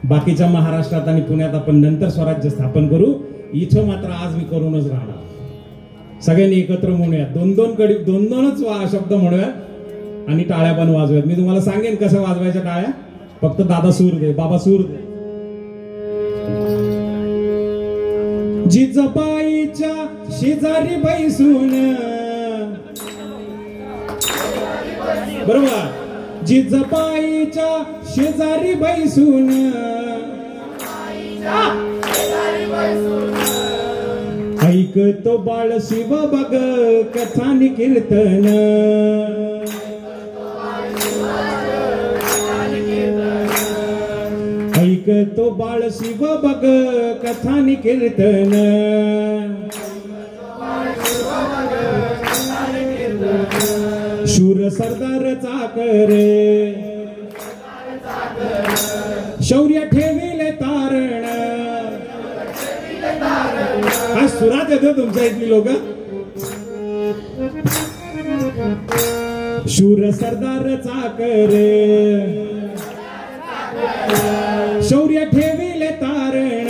बाकीच्या महाराष्ट्रात आणि पुण्यात आपण नंतर स्वराज्य स्थापन करू इथं मात्र आज मी करूनच राहणार सगळ्यांनी एकत्र म्हणूया दोनच शब्द म्हणूया आणि टाळ्या पण वाजवूयात मी तुम्हाला सांगेन कसं वाजवायच्या टाळ्या फक्त दादा सूर दे बाबा सूर दे जिजाबाईच्या शेजारी बैसून बरोबर जिजाबाईच्या शेजारी बैसून ऐकतो बाळ शिव बघ कथानी कीर्तन ऐकतो बाळ शिव बघ कथानी कीर्तन शूर सरदार चाकरे शौर्य ठेविले तारण हा सुरात येतो तुमच्या इथली लोक शूर सरदार चाकरे शौर्य ठेविले तारण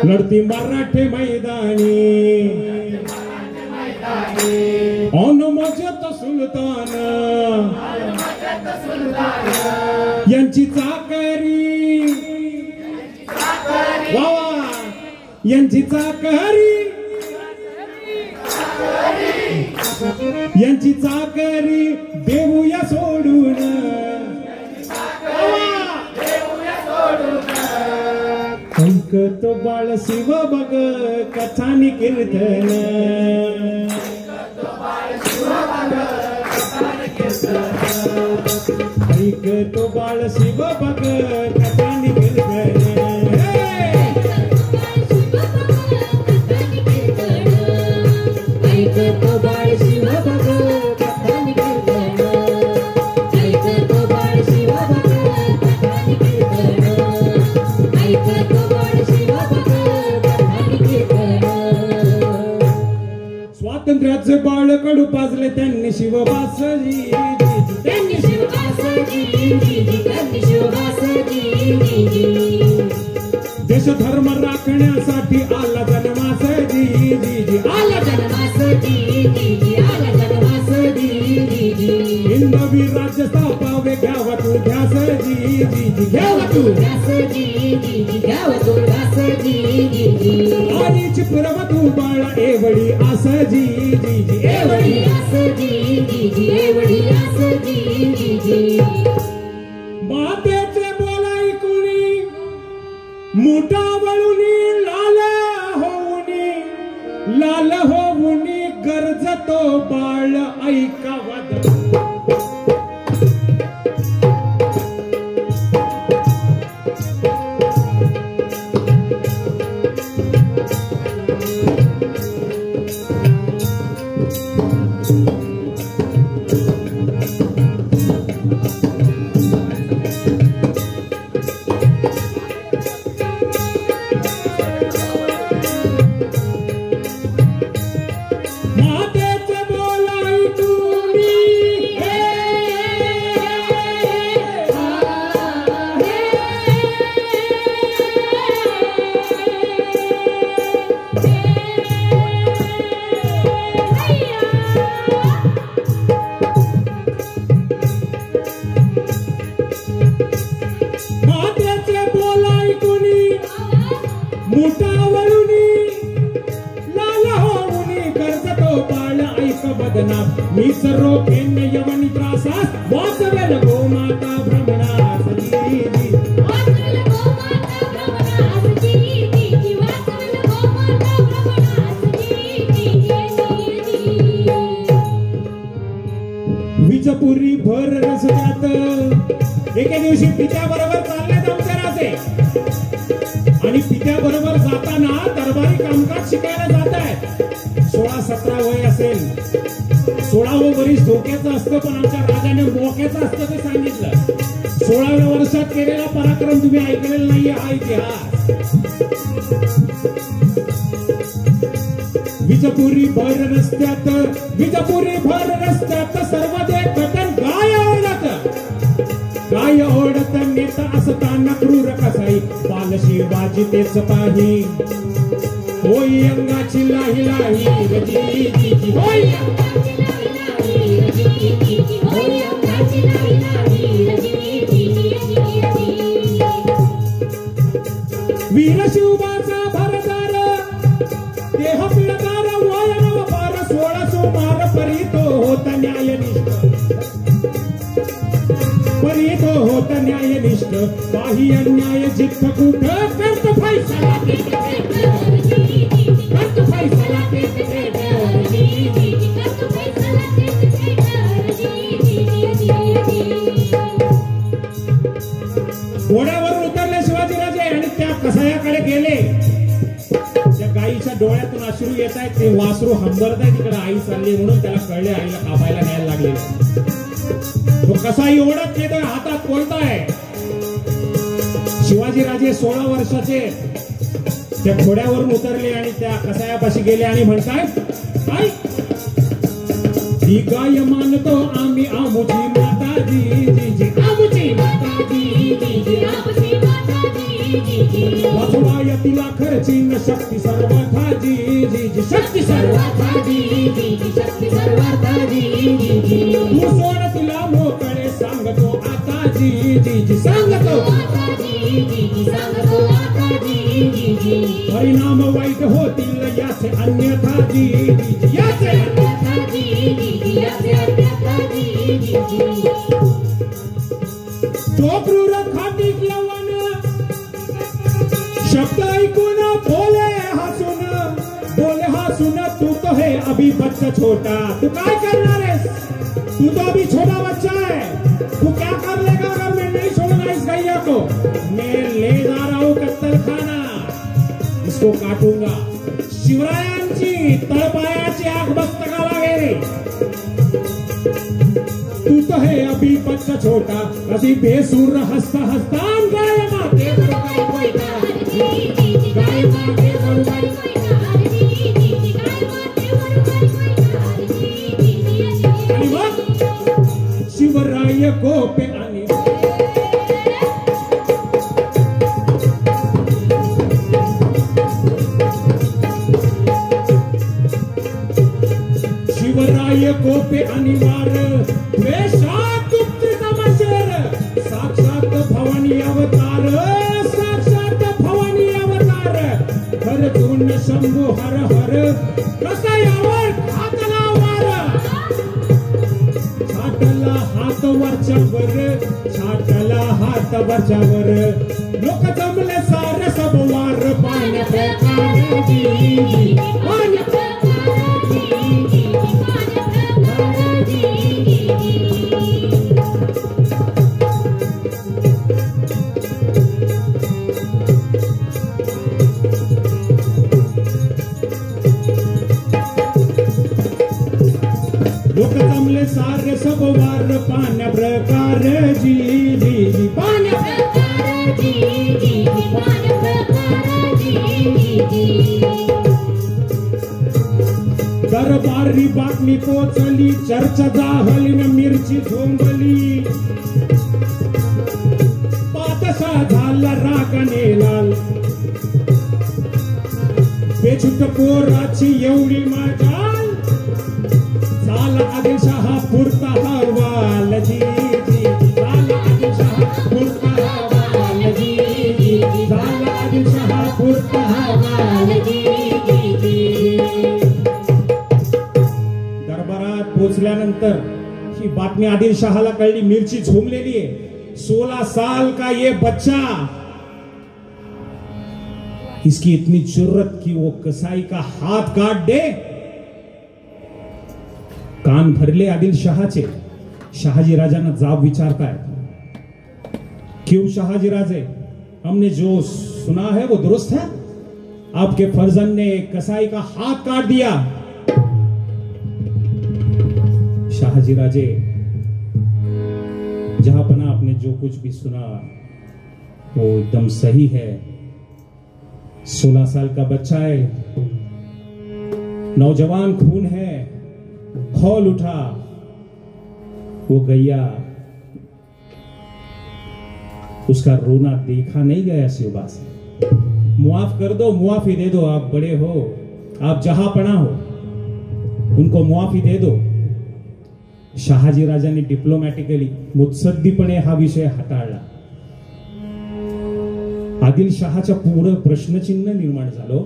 लढती मराठे मैदानी अनुमजत सुलतान यांची चाकरी वा यांची चाकरी यांची चाकरी देऊया सोडून ऐकतो बाळ शिव बघ कथानी कीर्तन ऐकतो बाळ शिव बघ कथानी कीर्तन
ऐकतो बाळ शिव बघ कथानी कीर्तन ऐकतो बाळ शिव बघ कथानी कीर्तन ऐकतो बाळ शिव बघ कथानी कीर्तन
स्वातंत्र्याचे बाळ कडू पाजले त्यांनी शिवबासजी
त्यांनी शिवबासजी त्यांनी शिवबासजी
देश धर्म राखण्यासाठी आला जन्मास जी
आला जन्मास आला जन्मास
हिंदवी राज्य स्थापावे घ्यावा तू ध्यास जी घ्यावा तू
ध्यास घ्यावा तू ध्यास
आणि चिपुरव तू बाळा एवढी आस जी
एवढी आस एवढी आस
मातेचे बोलाई कुणी मोठा वळुनी लाल होऊनी गरजतो बाळ ऐकावा मातेचे बोलाई कुणी
आणि पित्याबरोबर जाताना दरबारी कामकाज शिकायला जात आहेत. 16-17 वय असेल. 16वं वर्ष धोक्याचं असतं पण आमच्या राजाने मोक्याचं असतं ते सांगितलं. 16व्या वर्षात केलेला पराक्रम तुम्ही ऐकलेला नाहीये हा इतिहास. विजपुरी भर रस्त्यात सर्व देखतन गाय ओढत नेता असताना क्रूर कसाई बाल शिवाजी तेच पाही. होई अंगाची लाही लाही रजी होई वीर शिवबाचा भरदार देह पिळदार वय नवपार 1600 मार परीतो होत न्यायनिष्ठ काही अन्याय जिथं कुठं करत फैसला घोड्यावरून उतरले शिवाजीराजे आणि त्या कसायाकडे गेले. त्या गाईच्या डोळ्यातून अश्रू येत आहेत. ते वासरू हंबरत आहे तिकडे आई चालली म्हणून त्याला कळले आईला कापायला न्यायला लागले. तो कसाई ओढत येतोय हातात कोणताय. शिवाजीराजे 16 वर्षाचे त्या घोड्यावरून उतरले आणि त्या कसायापाशी गेले आणि म्हणताय काय ही गाय मानतो आम्ही आमुची माताजी आमुची वाचवाय तिला खर्ची न शक्ती सर्वथा जी शक्ती सर्वथा तू सोड तिला मोकळे सांगतो आता जी सांगतो परिणाम वाईट होतील याचे अन्यथा जी याचे तो क्रूर खाटी लवण शब्द ऐकून बोले हसून तू तो है अभी बच्चा छोटा. तू काय करणार आहेस. तू तो अभी छोटा बच्चा है. तू क्या कर लेगा अगर मैं नहीं छोड़ूंगा इस गैया को. मैं ले जा रहा हूं कत्तल खाना. इसको काटूंगा. शिवरायांची तळपायाची आग मस्तकाला गेली. तू तो है अभी बच्चा छोटा कधी बेसूर हसता गाय माते आणि मग शिवराय गोपे आणि शिवराय गोपे आणि वार वेशात तमशेर साक्षात भवानी अवतार खरतून शंभू हर हर कसायावर हातला वार छाटला हात वरच्यावर लोक जमले सारे सब वार पाण्या लोक जमले सारे सब वार पाण्या प्रकार जी पाण्या दरबारी बातमी पोचली चर्चा जाहली न मिरची झोंबली पातशा झाला रागाने लाल बेछूट पोराची एवढी मजाल झाला आदिलशहा पुरता हवाल जी झाला आदिलशहा पुरता हवाल जी झाला आदिलशहा पुरता हवाल जी. दरबारात पोचल्यानंतर ही बातमी आदिलशहाला कळली. मिरची झोंबलेली आहे. 16 साल का ये बच्चा इसकी इतनी जुर्रत कि वो कसाई का हाथ काट दे. कान भरले आदिलशहाचे. शहाजी राजांना जाब विचारतायत क्यों शहाजी राजे हमने जो
सुना है वो दुरुस्त है? आपके फर्जंद ने कसाई का हाथ काट दिया। शाहजी राजे, जहांपना आपने जो कुछ भी सुना वो एकदम सही है। 16 साल का बच्चा है, नौजवान खून है, खौल उठा। वो गैया, उसका रोना देखा नहीं गया शिवबा से। मुआफ कर दो, मुआफी दे दो। आप बड़े हो, आप जहांपना हो, उनको मुआफी दे दो। शहाजी राजांनी डिप्लोमॅटिकली मुत्सद्दीपणे हा विषय हाताळला। आदिलशहाच्या पुढे प्रश्नचिन्ह निर्माण झालं।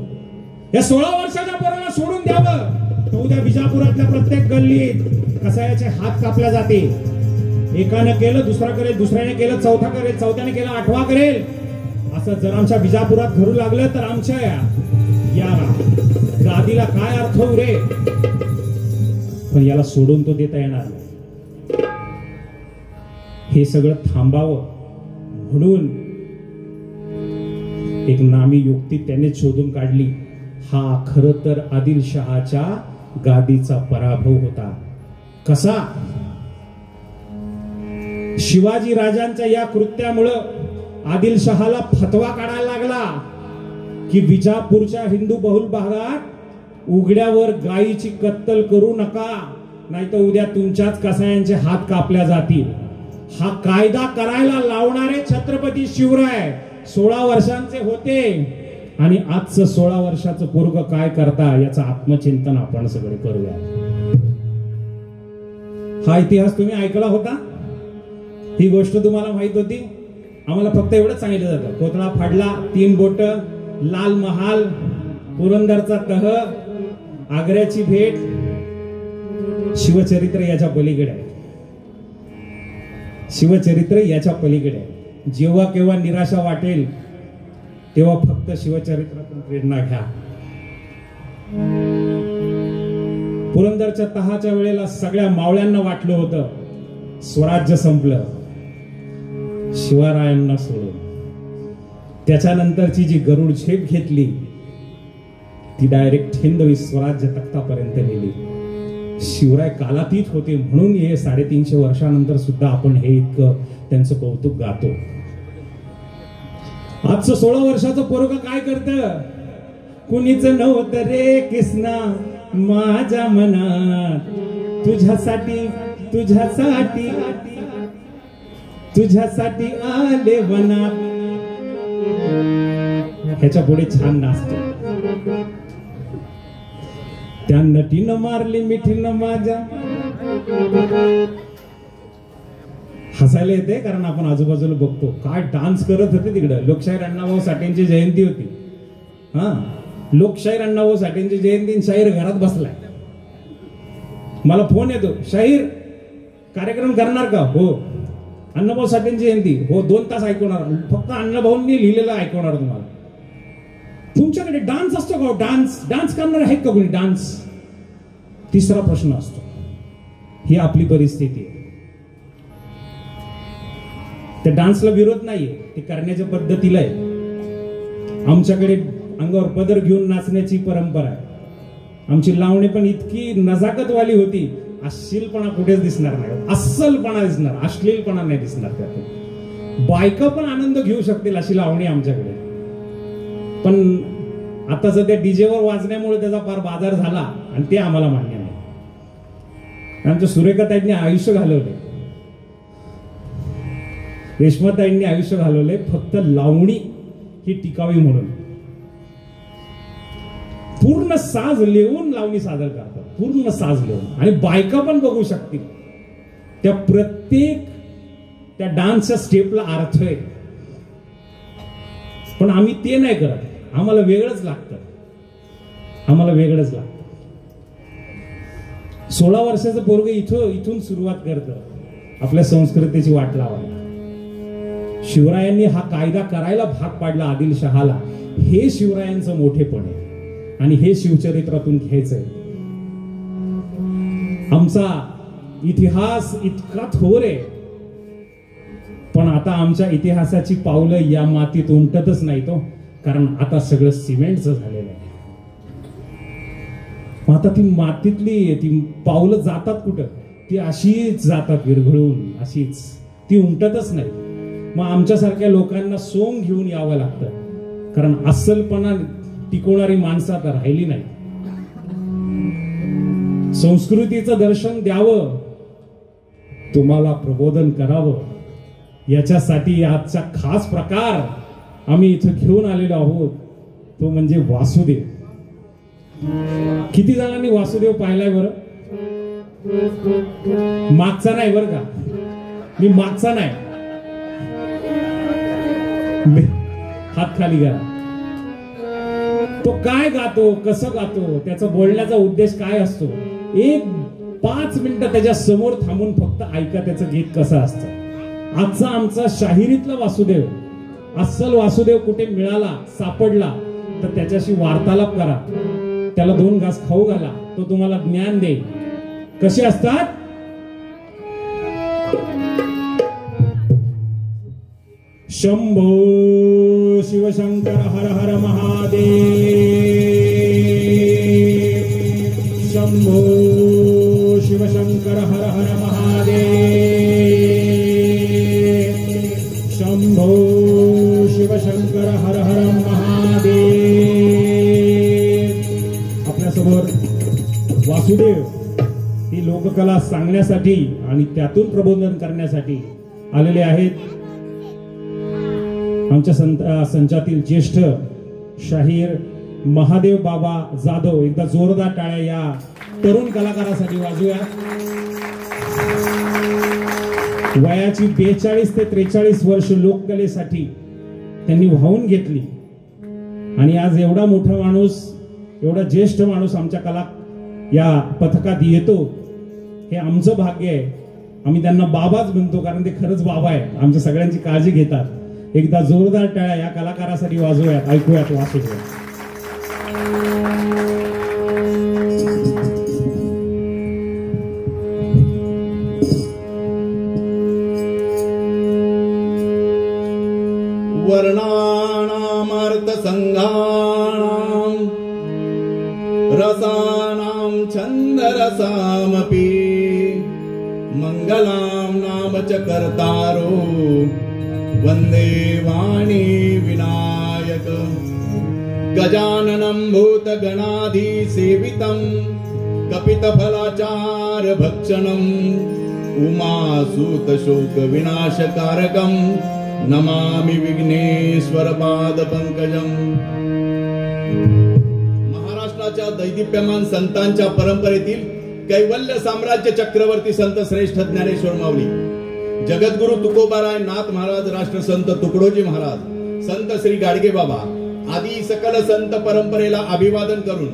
या 16 वर्षाच्या पोराला सोडून द्यावं, तो उद्या बिजापुरातल्या प्रत्येक गल्लीत कसायाचे हात कापल्या जाते। एकानं केलं दुसरा करेल, दुसऱ्याने केलं चौथा करेल, चौथ्याने केलं आठवा करेल। असं जर आमच्या बिजापुरात घडू लागलं तर आमच्या या गादीला काय अर्थ उरे? पण याला सोडून तो देता येणार नाही। हे सगळं थांबावं म्हणून एक नामी युक्ती त्याने शोधून काढली। हा खरं तर आदिलशहाच्या गादीचा पराभव होता। कसा? शिवाजी राजांच्या या कृत्यामुळं आदिलशहाला फतवा काढायला लागला की विजापूरच्या हिंदू बहुल भागात उघड्यावर गायीची कत्तल करू नका, नाहीतर उद्या तुमच्याच कसायांचे हात कापल्या जातील। हा कायदा करायला लावणारे छत्रपती शिवराय 16 वर्षांचे होते आणि आजचं 16 वर्षाचं पोरग काय करता याचं आत्मचिंतन आपण सगळे करूया। हा इतिहास तुम्ही ऐकला होता? ही गोष्ट तुम्हाला माहित होती? आम्हाला फक्त एवढंच सांगितलं जातं, कोथळा फाडला, 3 बोट, लाल महाल, पुरंदरचा तह, आग्र्याची भेट। शिवचरित्र याच्या पलीकडे आहे। शिवचरित्र याच्या पलीकडे आहे। जेव्हा केव्हा निराशा वाटेल तेव्हा फक्त शिवचरित्रातून प्रेरणा घ्या। पुरंदरच्या तहाच्या वेळेला सगळ्या मावळ्यांना वाटलं होतं स्वराज्य संपलं, शिवरायांना सोडून। त्याच्यानंतरची जी गरुड झेप घेतली ती डायरेक्ट हिंदवी स्वराज्य तख्तापर्यंत नेली। शिवराय कालातीत होते म्हणून हे 350 वर्षानंतर सुद्धा आपण हे इतकं त्यांचं कौतुक गातो। आजचं 16 वर्षाचं पोरग काय करतं? कुणीच नव्हतं रे किसना माझ्या मनात, तुझ्यासाठी तुझ्यासाठी तुझ्यासाठी आले वनात। ह्याच्या पुढे छान नाचतो। त्या नटीनं मारली मिठीनं माझ्या। हसायला येते कारण आपण आजूबाजूला बघतो काय डान्स करत होते तिकडे। लोकशाहीर अण्णाभाऊ साठेंची जयंती होती। लोकशाहीर अण्णाभाऊ साठेंची जयंती, शाहीर घरात बसलाय। मला फोन येतो, शाहीर कार्यक्रम करणार का? हो। अण्णाभाऊ साठेंची जयंती, हो 2 तास ऐकवणार, फक्त अण्णाभाऊंनी लिहिलेलं ऐकवणार तुम्हाला। तुमच्याकडे डान्स असतो का? डान्स करणार आहेत का कोणी? डान्स। तिसरा प्रश्न असतो। ही आपली परिस्थिती आहे। त्या डान्सला विरोध नाहीये, ते करण्याच्या पद्धतीला आहे। आमच्याकडे अंगावर पदर घेऊन नाचण्याची परंपरा आहे। आमची लावणी पण इतकी नजाकतवाली होती, अश्लीलपणा कुठेच दिसणार नाही। अस्सलपणा दिसणार, अश्लीलपणा नाही दिसणार त्यातून। बायका पण आनंद घेऊ शकतील अशी लावणी आमच्याकडे। पण आता सध्या डीजेवर वाजण्यामुळे त्याचा फार बाजार झाला आणि ते आम्हाला मान्य नाही। आमच्या सुरेखाताईंनी आयुष्य घालवले, रेश्माताईंनी आयुष्य घालवले फक्त लावणी ही टिकावी म्हणून। पूर्ण साज लिहून लावणी सादर करतात, पूर्ण साज लिहून, आणि बायका पण बघू शकतील त्या प्रत्येक त्या डान्सच्या स्टेपला अर्थ आहे। पण आम्ही ते नाही करत, आम्हाला वेगळंच लागतं, आम्हाला वेगळंच लागतं। 16 वर्षाचं पोरग इथून सुरुवात करतं आपल्या संस्कृतीची वाट लावायला। शिवरायांनी हा कायदा करायला भाग पाडला आदिलशहाला, हे शिवरायांचं मोठेपण आहे आणि हे शिवचरित्रातून घ्यायचंय। आमचा इतिहास इतका थोर आहे, पण आता आमच्या इतिहासाची पावलं या मातीत उमटतच नाही तो। कारण आता सगळं सिमेंटचं झालेलं आहे. मग आता ती मातीतली ती पावलं जातात कुठं? ती अशीच जातात विरघळून, अशीच, ती उमटतच नाही. मग आमच्यासारख्या लोकांना सोंग घेऊन यावं लागतं, कारण अस्सलपणा टिकवणारी माणसं आता राहिली नाही. संस्कृतीचं दर्शन द्यावं, तुम्हाला प्रबोधन करावं, याच्यासाठी आजचा खास प्रकार आम्ही इथं घेऊन आलेलो आहोत, तो म्हणजे वासुदेव. किती जणांनी वासुदेव पाहिलाय बरं? मागचा नाही बरं का, मी मागचा नाही, हात खाली करा. तो काय गातो, कसं गातो, त्याचा बोलण्याचा उद्देश काय असतो, एक 5 मिनिटं त्याच्या समोर थांबून फक्त ऐका त्याचं गीत कसं असतं. आजचा आमचा शाहिरीतला वासुदेव, अस्सल वासुदेव कुठे मिळाला, सापडला तर त्याच्याशी वार्तालाप करा, त्याला 2 घास खाऊ घाला, तो तुम्हाला ज्ञान देईल. कसे असतात? शंभो शिवशंकर हर हर महादेव, शंभो शिवशंकर हर हर महादेव, शंभो शिवशंकर हर हर महादेव. आपल्यासमोर वासुदेव ही लोककला सांगण्यासाठी आणि त्यातून प्रबोधन करण्यासाठी आलेले आहेत आमच्या संचातील ज्येष्ठ शाहीर महादेव बाबा जाधव. एकदा जोरदार टाळ्या या तरुण कलाकारासाठी वाजूया. वयाची 42 ते 43 वर्ष लोककलेसाठी त्यांनी वाहून घेतली आणि आज एवढा मोठा माणूस, एवढा ज्येष्ठ माणूस आमच्या कला या पथकात येतो, हे आमचं भाग्य आहे. आम्ही त्यांना बाबाच म्हणतो, कारण ते खरंच बाबा आहे, आमच्या सगळ्यांची काळजी घेतात. एकदा जोरदार टाळ्या या कलाकारासाठी वाजवूयात, ऐकूयात वासुदेव.
वर्णानामर्थ संघानां रसानां छन्दरसामपि मंगलां नाम च कर्तारो वंदे वाणी विनायक. गजाननं भूतगणाधिसेवितं कपितफलाचार भक्षणं उमासुत शोक विनाशकारकं नमामि विघ्नेश्वर पाद पंकजं. महाराष्ट्राच्या दैदिप्यमान संतांच्या परंपरेतील कैवल्य साम्राज्य चक्रवर्ती संत श्रेष्ठ ज्ञानेश्वर माऊली, जगद्गुरु तुकोबाराय नाथ महाराज, राष्ट्रसंत तुकडोजी महाराज, संत श्री गाडगे बाबा आदी सकल संत परंपरेला अभिवादन करून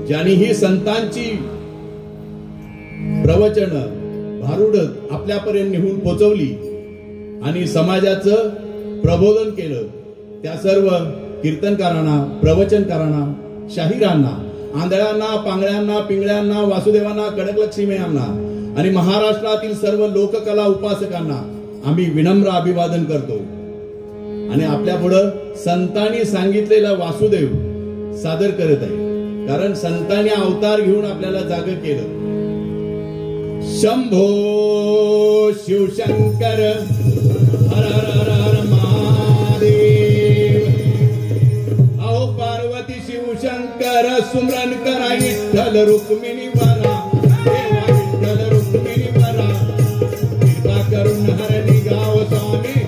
ज्यांनी ही संतांची प्रवचन भारूड आपल्यापर्यंत नेऊन पोहोचवली आणि समाजाचं प्रबोधन केलं, त्या सर्व कीर्तनकारांना, प्रवचनकारांना, शाहिरांना, आंधळ्यांना, पांगळ्यांना, पिंगळ्यांना, वासुदेवांना, कडकलक्ष्मीयांना आणि महाराष्ट्रातील सर्व लोककला उपासकांना आम्ही विनम्र अभिवादन करतो. आणि आपल्या पुढं संतांनी सांगितलेला वासुदेव सादर करत आहे, कारण संतांनी अवतार घेऊन आपल्याला जाग केलं. शंभो शिवशंकर हर हर हर महादेव. अहो पार्वती शिवशंकर सुमरन करा, विठ्ठल रुक्मिणी वरा, विठ्ठल रुक्मिणी वरा, कृपा करून हरणी गाव स्वामी,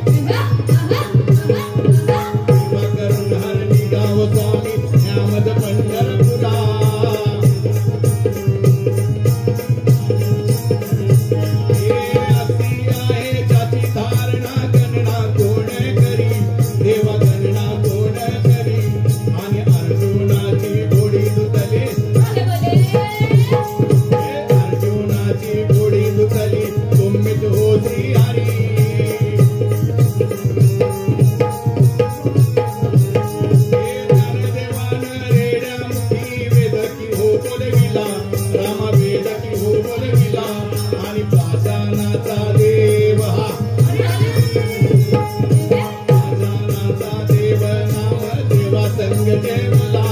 कृपा करून हरणी गाव स्वामी, न्यामद पंढरपुरा. देवा संग जेवला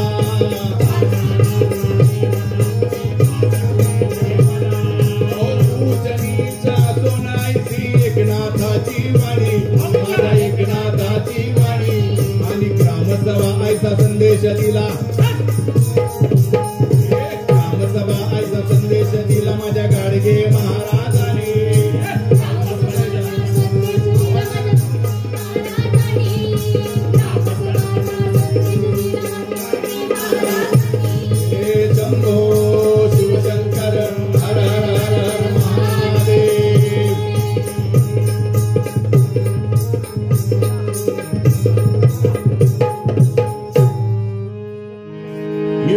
पूजनीचा सोनायची एकनाथाची वाणी माझा एकनाथाची वाणी आणि ग्रामसभा आयचा संदेश दिला ग्रामसभा आयचा संदेश दिला माझ्या गाडगे महाराजांनी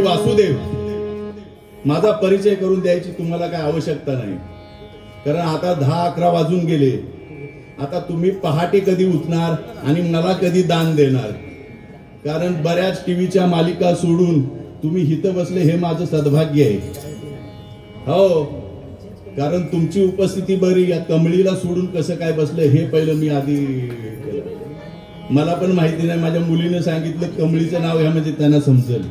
वासुदेव माझा परिचय करून द्यायची तुम्हाला काय आवश्यकता नाही कारण आता 10-11 वाजून गेले आता तुम्ही पहाटे कधी उठणार आणि मला कधी दान देणार कारण बऱ्याच टीव्हीच्या मालिका सोडून तुम्ही इथं बसले हे माझं सद्भाग्य आहे हो कारण तुमची उपस्थिती बरी या कमळीला सोडून कसं काय बसलं हे पहिलं मी आधी केलं मला पण माहिती नाही माझ्या मुलीने सांगितलं कमळीचं नाव ह्या म्हणजे त्यांना समजेल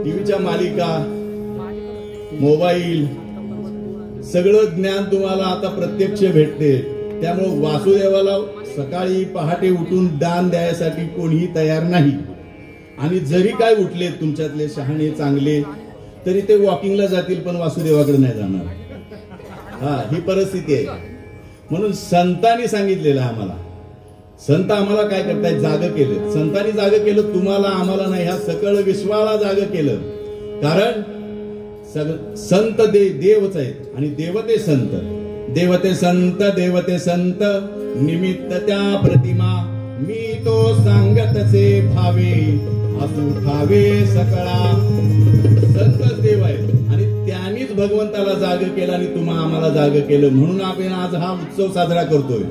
टीव्हीच्या मालिका मोबाईल सगळं ज्ञान तुम्हाला आता प्रत्यक्ष भेटते त्यामुळे वासुदेवाला सकाळी पहाटे उठून दान द्यायसाठी कोणीही तयार नाही आणि जरी काय उठले तुमच्यातले शहाणे चांगले तरी ते वॉकिंगला जातील पण वासुदेवाकडे नाही जाणार हा ही परिस्थिती आहे म्हणून संतांनी सांगितलेलं आम्हाला संत आम्हाला काय करतायत जाग केलं संतांनी जाग केलं तुम्हाला आम्हाला नाही ह्या सकळ विश्वाला जाग केलं कारण संत देवच आहेत आणि देवते संत देवते संत देवते संत निमित्त त्या प्रतिमा मी तो सांगतचे भावे असू ठावे सकळा संतच देव आहेत आणि त्यांनीच भगवंताला जाग केलं आणि तुम्हा आम्हाला जाग केलं म्हणून आपण आज हा उत्सव साजरा करतोय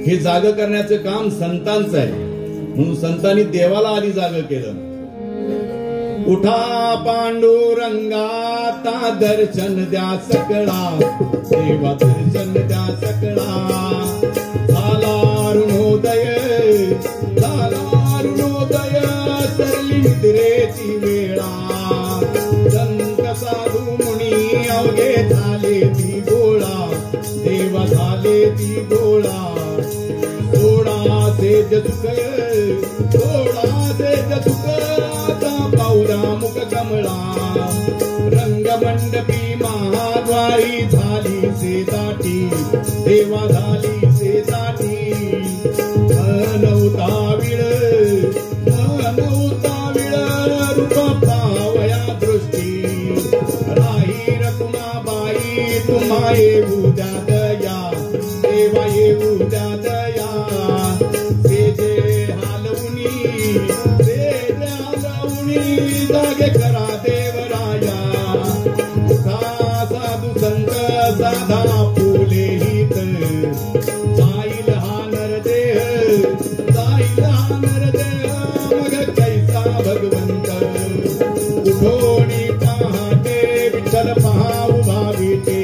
हे जाग करण्याचं काम संतांचं आहे म्हणून संतांनी देवाला आधी जाग केलं उठा पांडुरंगाता दर्शन द्या सकळा देवा दर्शन द्या सकळा झाला अरुणोदय सरली निद्रेची वेळा संत साधू मुनी अवघे झाले ती गोळा देवा झाले ती गोळा थोडा सेज चुक आता पाऊरा मुख कमळा रंगमंडपी महाद्वारी झाली से दाटी देवा झाली से दाटी नवता विळ रूप पावया दृष्टी राही रकुमाबाई तुम्हा येऊ द्या दया देवा येऊ द्या दया जागे करा देवराया साधू संत साधा फुले हित जाईल हा नरदेह मग कैसा भगवंत उठोणी पहाटे विठ्ठल पाहाऊ भाविते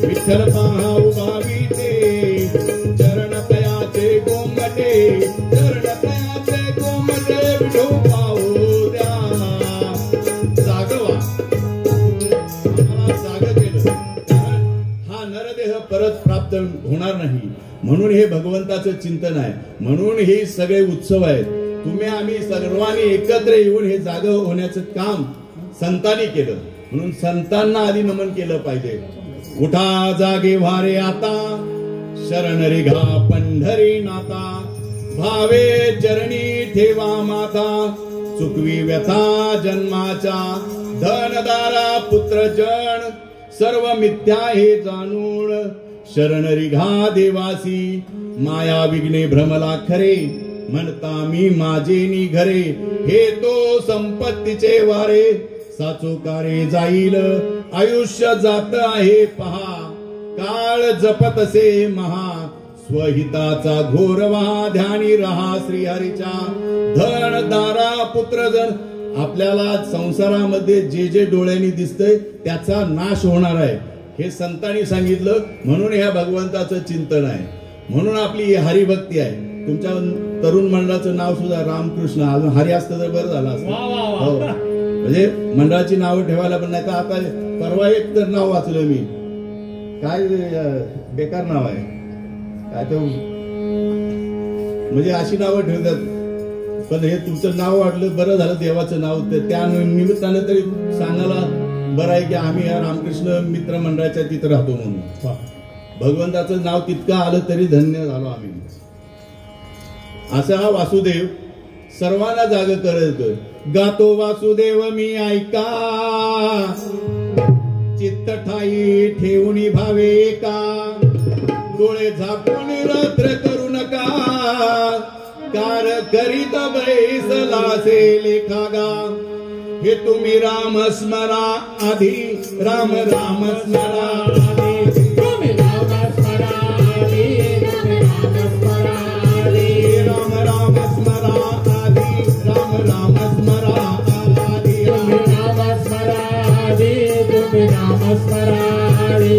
विठ्ठल पाहाऊ भाविते चरण तयाचे गोमटे विठो पाहू द्या जागवा आम्हाला जाग केलं हा नरदेह परत प्राप्त होणार नाही म्हणून हे भगवंताचं चिंतन आहे म्हणून हे सगळे उत्सव आहेत तुम्ही आम्ही सर्वांनी एकत्र येऊन हे जाग होण्याचं काम संतांनी केलं म्हणून संतांना आधी नमन केलं पाहिजे उठा जागे वारे आता शरण रेघा पंढरी नाता भावे चरणी ठेवा माता चुकवी व्यथा जन्माच्या धनदारा पुत्र जन सर्व मिथ्या हे जाणून शरण रिघा देवासी माया विघ्ने भ्रमला खरे म्हणता मी माझे नि घरे हे तो संपत्तीचे वारे साचोकारे जाईल आयुष्य जात आहे पहा काळ जपतसे महा स्वहिताचा घोरवा ध्यानी रहा श्रीहरीच्या धन दारा पुत्रजन आपल्याला संसारामध्ये जे जे डोळ्यांनी दिसतंय त्याचा नाश होणार आहे हे संतांनी सांगितलं म्हणून ह्या भगवंताचं चिंतन आहे म्हणून आपली हरिभक्ती आहे तरुण मंडळाचं नाव सुद्धा रामकृष्ण, अजून हरी असतं तर बरं झालं असतं.
वा वा वा.
हो. म्हणजे मंडळाची नावं ठेवायला पण नाही तर आता परवा एक तर नाव वाचलं मी, काय बेकार नाव आहे काय ते, म्हणजे अशी नावं ठेवतात. पण हे तुमचं नाव वाटलं बरं झालं, देवाचं नाव, त्या निमित्तानं तरी सांगायला बरं आहे की आम्ही या रामकृष्ण मित्र मंडळाच्या तिथं राहतो म्हणून. भगवंताचं नाव तितकं आलं तरी धन्य झालो आम्ही. असा हा वासुदेव सर्वांना जाग करत गातो वासुदेव मी ऐका, चित्त ठाई ठेवून भावे का, डोळे झाकून रात्र करू नका, कार करीत बैसलासे लेखागा, हे तुम्ही राम स्मरा आधी, राम राम स्मरा आधी,
तुम्ही राम स्मरा आधी, राम स्मरा आधी,
राम राम स्मरा आधी, राम राम स्मरा आधी,
तुम्ही राम स्मरा आधी, तुम्ही राम स्मरा आधी,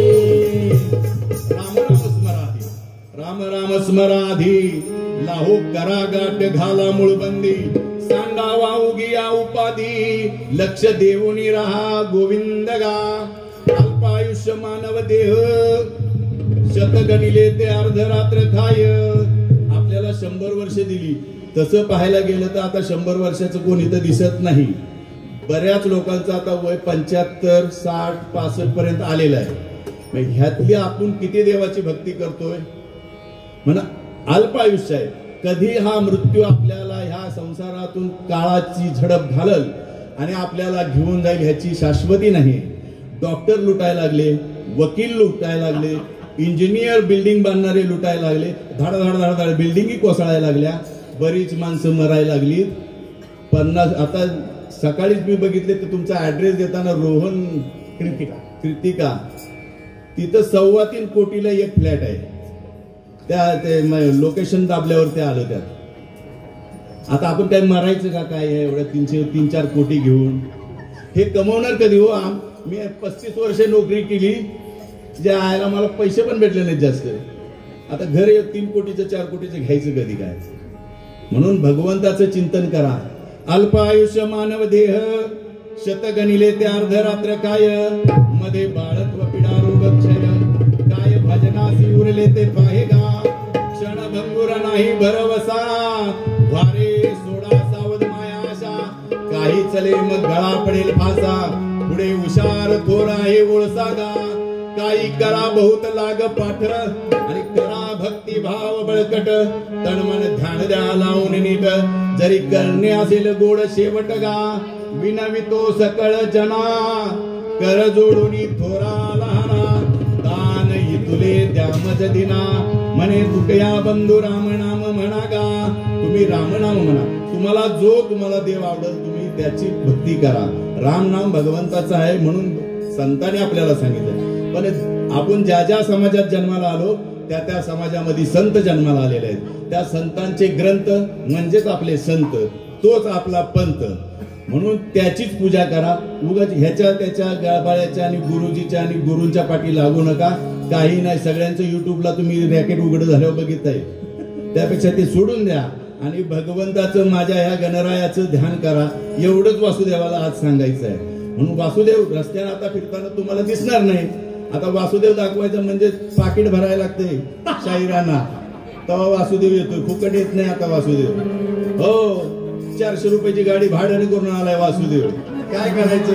राम राम स्मराधी, राम राम स्मराधी, लाहो करा गाठ घाला मूळबंदी, सांडावा उगिया उपाधी, लक्ष देऊनी रहा गोविंद गा, अल्पायुष्य मानव देह, शतगणिले ते अर्धरात्र खाय. आपल्याला 100 वर्ष दिली, तसं पाहायला गेलं तर आता 100 वर्षाचं कोणी तर दिसत नाही. बऱ्याच लोकांचं आता वय 75, 60, 65 पर्यंत आलेलं आहे. ह्यातली आपण किती देवाची भक्ती करतोय म्हणा. अल्पायुष्य आहे, कधी हा मृत्यू आपल्याला ह्या संसारातून काळाची झडप घालल आणि आपल्याला घेऊन जाईल ह्याची शाश्वती नाही. डॉक्टर लुटायला लागले, वकील लुटायला लागले, इंजिनियर बिल्डिंग बांधणारे लुटायला लागले, धाड धाड धाड धाड बिल्डिंगी कोसळायला लागल्या, बरीच माणसं मरायला लागली. 50 आता सकाळीच मी बघितले तर तुमचा ऍड्रेस देताना रोहन कृतिका तिथं 3.25 कोटीला एक फ्लॅट आहे. त्या लोकेशन दाबल्यावर ते आलं त्यात. आता आपण काय मरायचं का काय एवढ्या 300-4 कोटी घेऊन? हे कमवणार कधी हो? मी 35 वर्ष नोकरी केली, ज्या आयला मला पैसे पण भेटले नाहीत जास्त. आता घर 3 कोटीचं 4 कोटीचं घ्यायचं कधी काय? म्हणून भगवंताचं चिंतन करा. अल्प आयुष्य मानव देह, शतगणिले ते अर्धरात्र काय, मध्ये बाळत्व पिडा रोग क्षय, काय भजनासी उरले ते पाहेगा, क्षण भंगुर नाही भरवसा, वारे सोडा सावध माया आशा, काही चले मग गळा पडेल फासा, पुढे हुशार थोर आहे ओळसागा, काही करा बहुत लाग पाठ, आणि करा भक्ती भाव बळकट, तन मन ध्यान द्या लावून नीट, जरी करणे असेल गोड शेवट गा, विनवितो सकळ जना, कर जोडून थोरा लहाना, दान तुले द्या मज दिना, म्हणे तुकया बंधू राम नाम म्हणा गा. तुम्ही राम नाम म्हणा, तुम्हाला देव आवडेल तुम्ही त्याची भक्ती करा. राम नाम भगवंताचं आहे म्हणून संतांनी आपल्याला सांगितलं. पण आपण ज्या ज्या समाजात जन्माला आलो त्या समाजामध्ये संत जन्माला आलेले आहेत. त्या संतांचे ग्रंथ म्हणजेच आपले संत, तोच आपला पंत. म्हणून त्याचीच पूजा करा. उगाच ह्याच्या त्याच्या गळबाळ्याच्या आणि गुरुजीच्या आणि गुरूंच्या पाठी लागू नका. काही नाही, सगळ्यांचं युट्यूबला तुम्ही रॅकेट उघड झाल्यावर बघितलंय. त्यापेक्षा ते सोडून द्या आणि भगवंताचं, माझ्या ह्या गणरायाचं ध्यान करा. एवढंच वासुदेवाला आज सांगायचं आहे. म्हणून वासुदेव रस्त्याने आता फिरताना तुम्हाला दिसणार नाही. आता वासुदेव दाखवायचं म्हणजे पाकिट भरायला लागते शाहिरांना, तेव्हा वासुदेव येतोय. फुकट येत नाही आता वासुदेव. हो, 400 रुपयाची गाडी भाड्याने करून आलाय वासुदेव. काय करायचं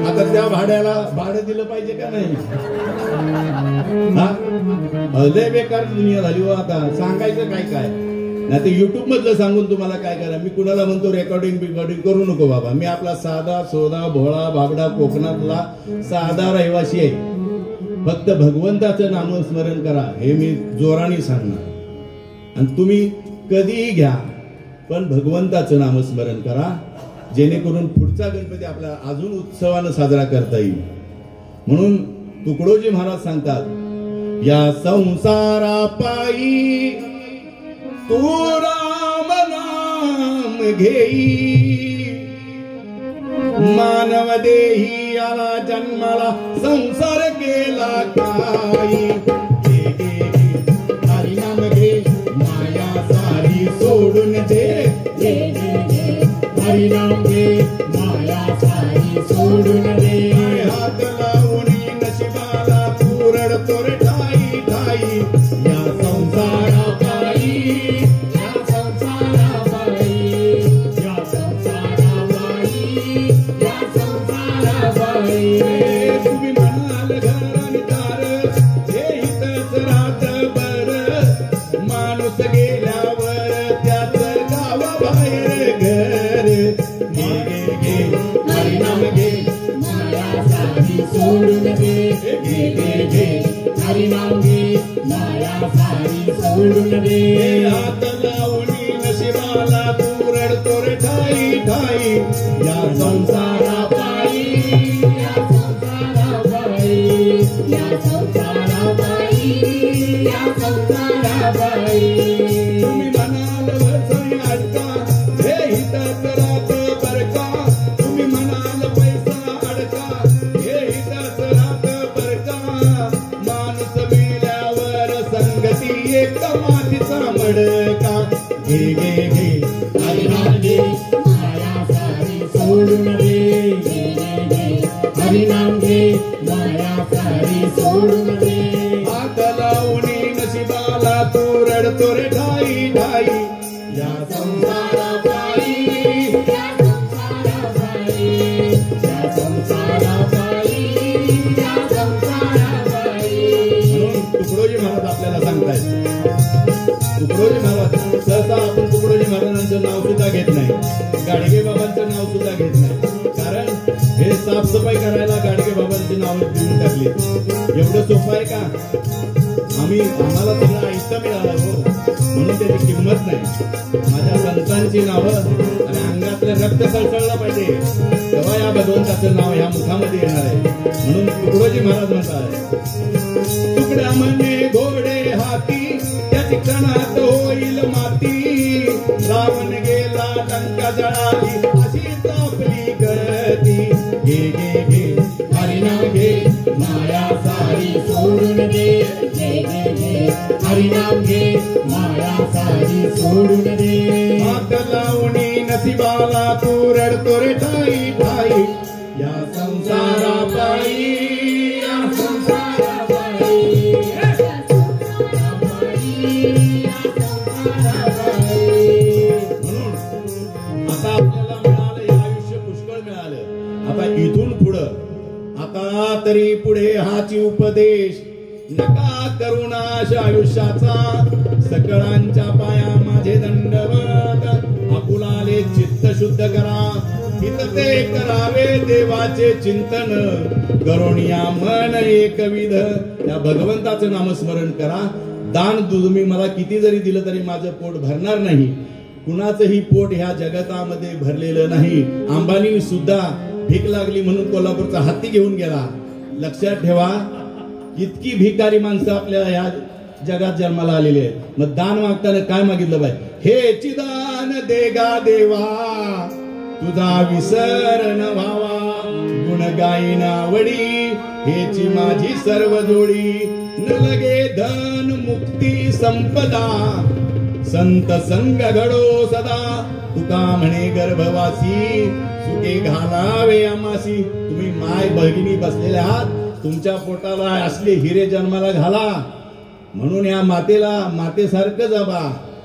आता? त्या भाड्याला भाडं दिलं पाहिजे का नाही? लय बेकार दुनिया झाली हो आता. सांगायचं काय काय नाही ते युट्यूब मधलं सांगून तुम्हाला काय करा. मी कुणाला म्हणतो रेकॉर्डिंग करू नको बाबा. मी आपला साधा सोदा भोळा बाबडा कोकणातला साधा रहिवासी आहे. फक्त भगवंताचं नामस्मरण करा हे मी जोराने सांगणार. आणि तुम्ही कधीही घ्या पण भगवंताचं नामस्मरण करा, जेणेकरून पुढचा गणपती आपल्याला अजून उत्सवानं साजरा करता येईल. म्हणून तुकडोजी महाराज सांगतात, या संसारा पायी तू राम नाम घेई, मानव देही आला जन्माला संसार केला काही, हरिनाम घे माया सारी सोड
हरिनाम घे माया सारी सोडून दे
हात लावून नशिबाला तू रडतो रे ठाई ठाई
या संसारापायी या संसारापायी या संसारापायी या संसारापायी
तुम्ही म्हणाल घर आणि दार हे इथंच रातभर माणूस गेल्यावर त्याच गावाबाहेर घर घे घे घे
हरिनाम घे माया सारी सोडून दे घे घे घे हरिनाम घे माया सारी सोडून दे
हात लावून नशिबाला तू रडतो रे ठाई ठाई
या संसारापायी या संसारापायी या संसारापायी या संसारापायी
तुम्ही म्हणाल वसई अडका हे हितच रात बरका तुम्ही म्हणाल पैसा अडका हे हितच रात बरका माणूस मेल्यावर संगती एक मातीचा मडका घे घे घे
हरिनाम घे माया सारी सोडून दे घे घे घे हरिनाम घे माया सारी सोडून दे
हात लावून नशिबाला तू रडतो रे ठाई ठाई या
संसारापायी या संसारापायी या संसारापायी या संसारापायी
म्हणून तुकडोजी महाराज आपल्याला सांगतायत तुकडोजी महाराज सहसा आपण तुकडोजी महाराजांचं नाव सुद्धा घेत नाही गाडगे बाबांचं नाव सुद्धा घेत नाही कारण हे साफसफाई करायला गाडगे बाबांची नावं देऊन टाकली एवढं सोपं आहे का आम्हाला सगळं ऐकतं मिळालं हो म्हणून त्याची किंमत नाही माझ्या संतांची नावं आणि अंगातलं रक्त सळसळलं पाहिजे तेव्हा या भगवंताचं नाव ह्या मुखामध्ये येणार आहे म्हणून तुकडोजी महाराज म्हणतात तुकडा म्हणे घोडे हाती त्या ठिकाणात होईल माती रावण गेला लंका जळाली अशीच आपली गती घे घे घे
हरिनाम घे माया सारी सोडून दे घे घे घे हरिनाम घे माया सारी सोडून दे
हात लावून नशिबाला तू रडतो रे ठाई ठाई या संसारापायी या
संसारापायी या संसारापायी या संसारापायी
म्हणून आता आपल्याला मिळालं हे आयुष्य पुष्कळ मिळालं आता इथून पुढं आता तरी पुढे हाची उपदेश नका करुणाश आयुष्याचा सकळांच्या पाया माझे दंडवत आपुलाले चित्त शुद्ध करा हित ते करावे देवाचे चिंतन करुणिया मन एकविध त्या भगवंताचं नामस्मरण करा दान तुम्ही मला किती जरी दिलं तरी माझं पोट भरणार नाही कुणाचंही पोट ह्या जगतामध्ये भरलेलं नाही अंबानी सुद्धा भीक लागली म्हणून कोल्हापूरचा हत्ती घेऊन गेला लक्षात ठेवा इतकी भिकारी माणसं आपल्या ह्या जगात जन्माला आलेली आहेत मग दान मागताना काय मागितलं पाहिजे हे चिदान देगा देवा तुझा विसर न व्हावा गुण गायीन आवडी हेची माझी सर्व जोडी न लगे धन मुक्ती संपदा संत संग घडो सदा तुका म्हणे गर्भवासी सुखे घालावे आमासी तुम्ही माय भगिनी बसलेले आहात तुमच्या पोटाला असले हिरे जन्माला घाला म्हणून या मातेला मातेसारखं जपा